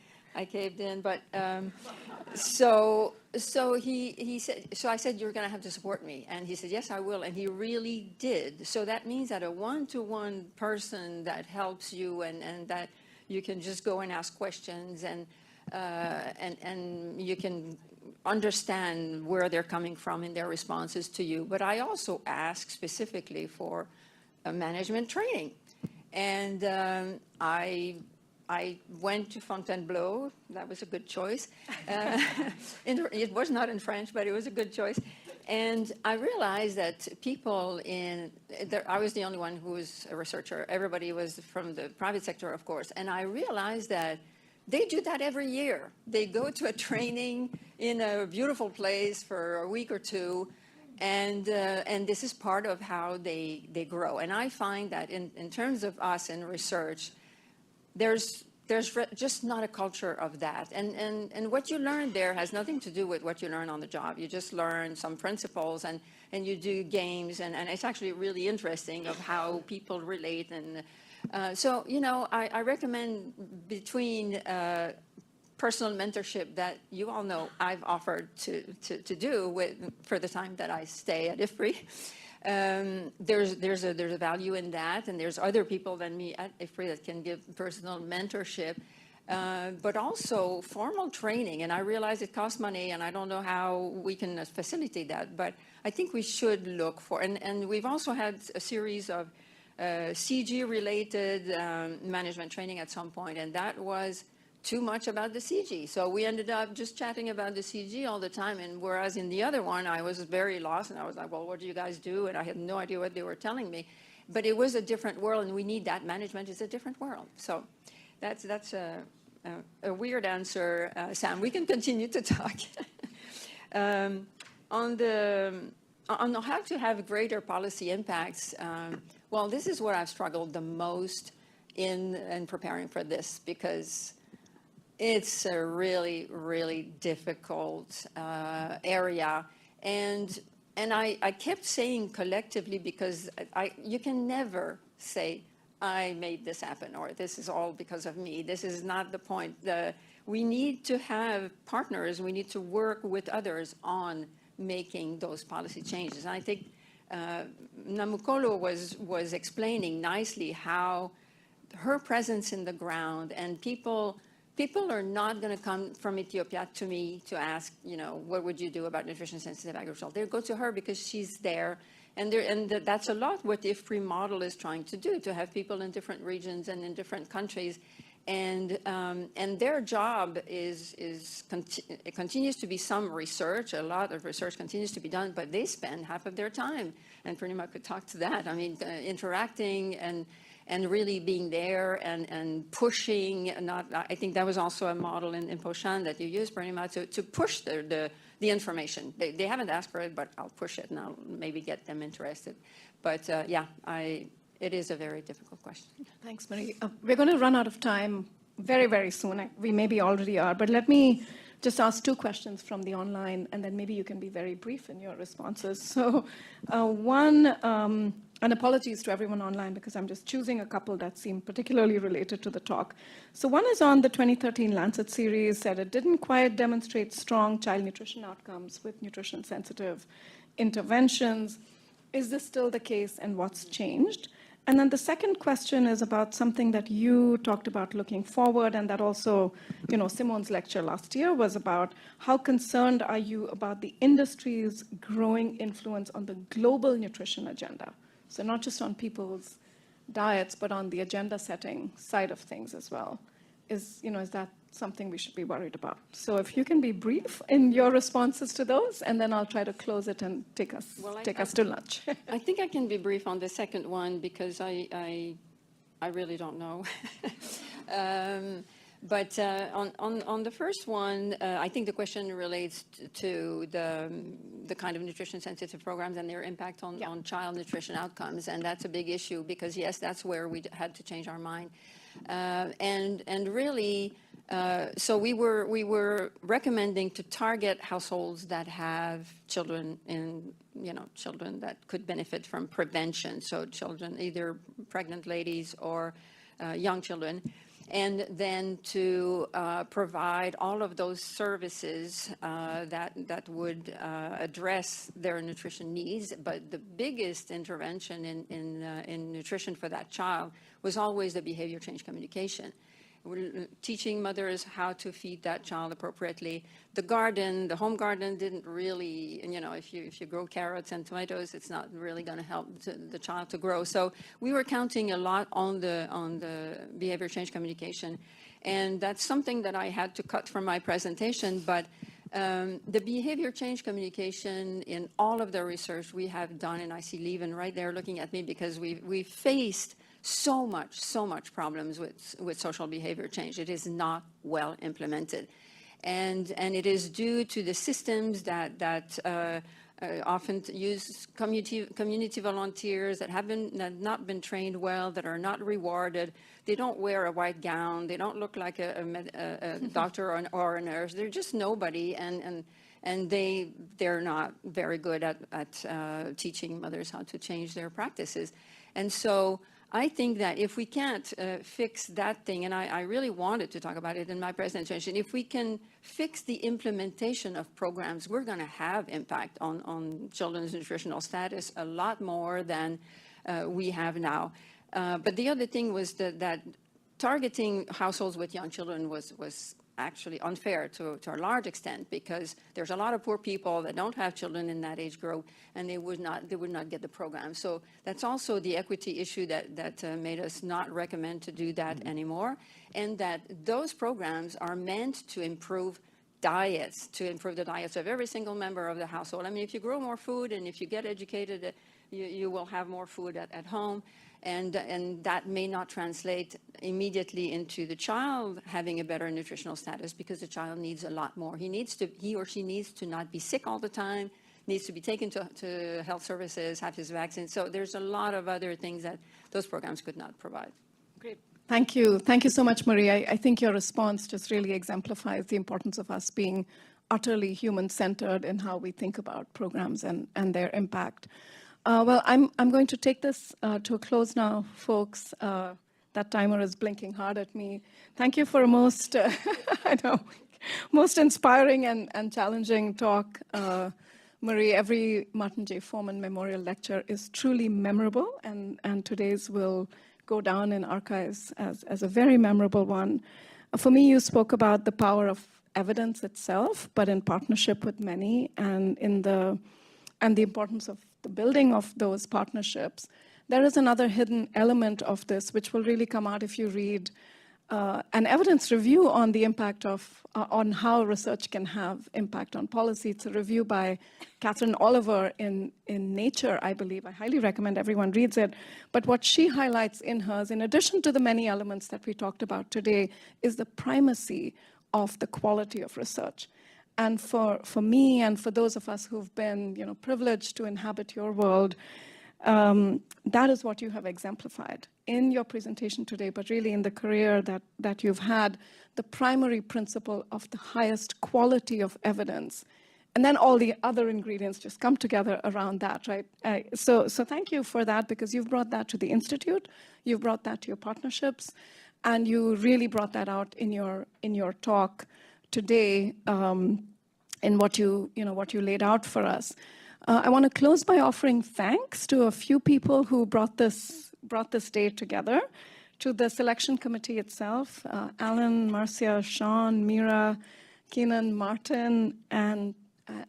caved in, but so he said. So I said, "You're going to have to support me," and he said, "Yes, I will," and he really did. So that means that a one-to-one person that helps you, and that you can just go and ask questions, and you can understand where they're coming from in their responses to you. But I also ask specifically for management training. And I went to Fontainebleau. That was a good choice. It was not in French, but it was a good choice. And I realized that people I was the only one who was a researcher. Everybody was from the private sector, of course. And I realized that they do that every year. They go to a training in a beautiful place for a week or two, and this is part of how they grow. And I find that in terms of us in research, there's just not a culture of that. And what you learn there has nothing to do with what you learn on the job. You just learn some principles, and you do games, and it's actually really interesting of how people relate. And so, I recommend between personal mentorship that you all know I've offered to do for the time that I stay at IFPRI. There's a value in that, and there's other people than me at IFPRI that can give personal mentorship, but also formal training. And I realize it costs money, and I don't know how we can facilitate that, but I think we should look for, and we've also had a series of CG-related management training at some point, and that was too much about the CG. So we ended up just chatting about the CG all the time, and whereas in the other one, I was very lost, and I was like, well, what do you guys do? And I had no idea what they were telling me. But it was a different world, and we need that. Management is a different world. So that's a weird answer, Sam. We can continue to talk. On how to have greater policy impacts, well, this is what I've struggled the most in preparing for this, because it's a really, really difficult area. And I kept saying collectively, because you can never say, I made this happen, or this is all because of me. This is not the point. We need to have partners. We need to work with others on making those policy changes. And I think Namukolo was explaining nicely how her presence in the ground, and people are not going to come from Ethiopia to me to ask, what would you do about nutrition-sensitive agriculture? They go to her because she's there, and that's a lot what the IFPRI model is trying to do, to have people in different regions and in different countries, and their job it continues to be some research. A lot of research continues to be done, but they spend half of their time, and pretty much could talk to that. I mean, interacting and really being there and pushing. I think that was also a model in Poshan that you used pretty much to push the information. They haven't asked for it, but I'll push it, and I'll maybe get them interested. But it is a very difficult question. Thanks, Marie. We're going to run out of time very, very soon. We maybe already are, but let me just ask two questions from the online, and then maybe you can be very brief in your responses. So one, and apologies to everyone online, because I'm just choosing a couple that seem particularly related to the talk. So one is on the 2013 Lancet series, said it didn't quite demonstrate strong child nutrition outcomes with nutrition-sensitive interventions. Is this still the case, and what's changed? And then the second question is about something that you talked about looking forward, and that also, Simone's lecture last year was about how concerned are you about the industry's growing influence on the global nutrition agenda? So not just on people's diets, but on the agenda setting side of things as well. Is that something we should be worried about? So if you can be brief in your responses to those, and then I'll try to close it and take us to lunch. I think I can be brief on the second one, because I really don't know. But on the first one, I think the question relates to the kind of nutrition-sensitive programs and their impact on child nutrition outcomes, and that's a big issue because, yes, that's where we had to change our mind. And really, so we were recommending to target households that have children children that could benefit from prevention, so children, either pregnant ladies or young children. And then to provide all of those services that would address their nutrition needs. But the biggest intervention in nutrition for that child was always the behavior change communication. We're teaching mothers how to feed that child appropriately. The home garden didn't really, if you grow carrots and tomatoes, it's not really going to help the child to grow. So we were counting a lot on the behavior change communication. And that's something that I had to cut from my presentation. But the behavior change communication in all of the research we have done, and I see Leven right there looking at me because we faced so much problems with social behavior change. It is not well implemented. And it is due to the systems that often use community volunteers that have not been trained well, that are not rewarded. They don't wear a white gown. They don't look like a doctor or a nurse. They're just nobody, and they're not very good at teaching mothers how to change their practices. And so I think that if we can't fix that thing, and I really wanted to talk about it in my presentation, if we can fix the implementation of programs, we're going to have impact on children's nutritional status a lot more than we have now. But the other thing was that targeting households with young children was actually unfair to a large extent, because there's a lot of poor people that don't have children in that age group, and they would not get the program. So that's also the equity issue that made us not recommend to do that anymore, and that those programs are meant to improve diets, to improve the diets of every single member of the household. I mean, if you grow more food and if you get educated, you will have more food at home. And that may not translate immediately into the child having a better nutritional status, because the child needs a lot more. He or she needs to not be sick all the time, needs to be taken to health services, have his vaccine. So there's a lot of other things that those programs could not provide. Great. Thank you. Thank you so much, Marie. I think your response just really exemplifies the importance of us being utterly human-centered in how we think about programs and their impact. Well, I'm going to take this to a close now, folks. That timer is blinking hard at me. Thank you for a most, most inspiring and challenging talk, Marie. Every Martin J. Forman Memorial Lecture is truly memorable, and today's will go down in archives as a very memorable one. For me, you spoke about the power of evidence itself, but in partnership with many, and the importance of the building of those partnerships. There is another hidden element of this, which will really come out if you read an evidence review on the impact of, on how research can have impact on policy. It's a review by Catherine Oliver in Nature, I believe. I highly recommend everyone reads it. But what she highlights in hers, in addition to the many elements that we talked about today, is the primacy of the quality of research. And for me and for those of us who've been privileged to inhabit your world, that is what you have exemplified in your presentation today, but really in the career that you've had, the primary principle of the highest quality of evidence. And then all the other ingredients just come together around that, right? So thank you for that, because you've brought that to the Institute, you've brought that to your partnerships, and you really brought that out in your talk today, in what you laid out for us. I want to close by offering thanks to a few people who brought this day together, to the selection committee itself, Alan, Marcia, Sean, Mira, Keenan, Martin, and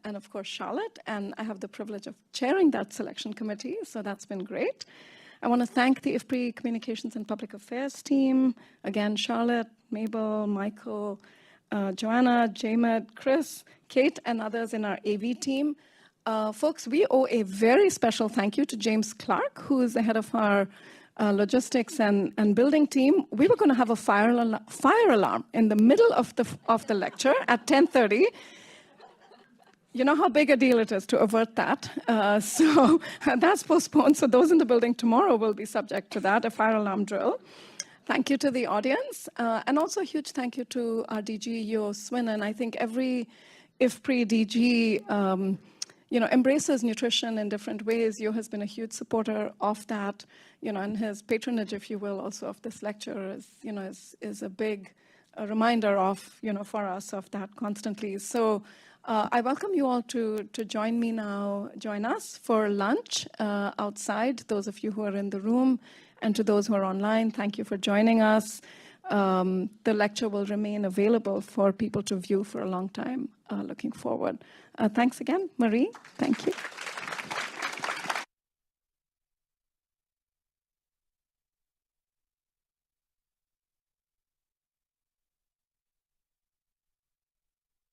of course Charlotte. And I have the privilege of chairing that selection committee, so that's been great. I want to thank the IFPRI Communications and Public Affairs team, again, Charlotte, Mabel, Michael, Joanna, Jamed, Chris, Kate, and others in our AV team. Folks, we owe a very special thank you to James Clark, who is the head of our logistics and building team, we were going to have a fire alarm in the middle of the lecture at 10:30. You know how big a deal it is to avert that. So that's postponed. So those in the building tomorrow will be subject to that, a fire alarm drill. Thank you to the audience. And also a huge thank you to our DG, Yo Swinnon. I think every IFPRI DG embraces nutrition in different ways. Yo has been a huge supporter of that, and his patronage, if you will, also of this lecture is a big reminder of, for us of that constantly. So I welcome you all to join us for lunch outside, those of you who are in the room, and to those who are online, thank you for joining us. The lecture will remain available for people to view for a long time, looking forward. Thanks again, Marie. Thank you.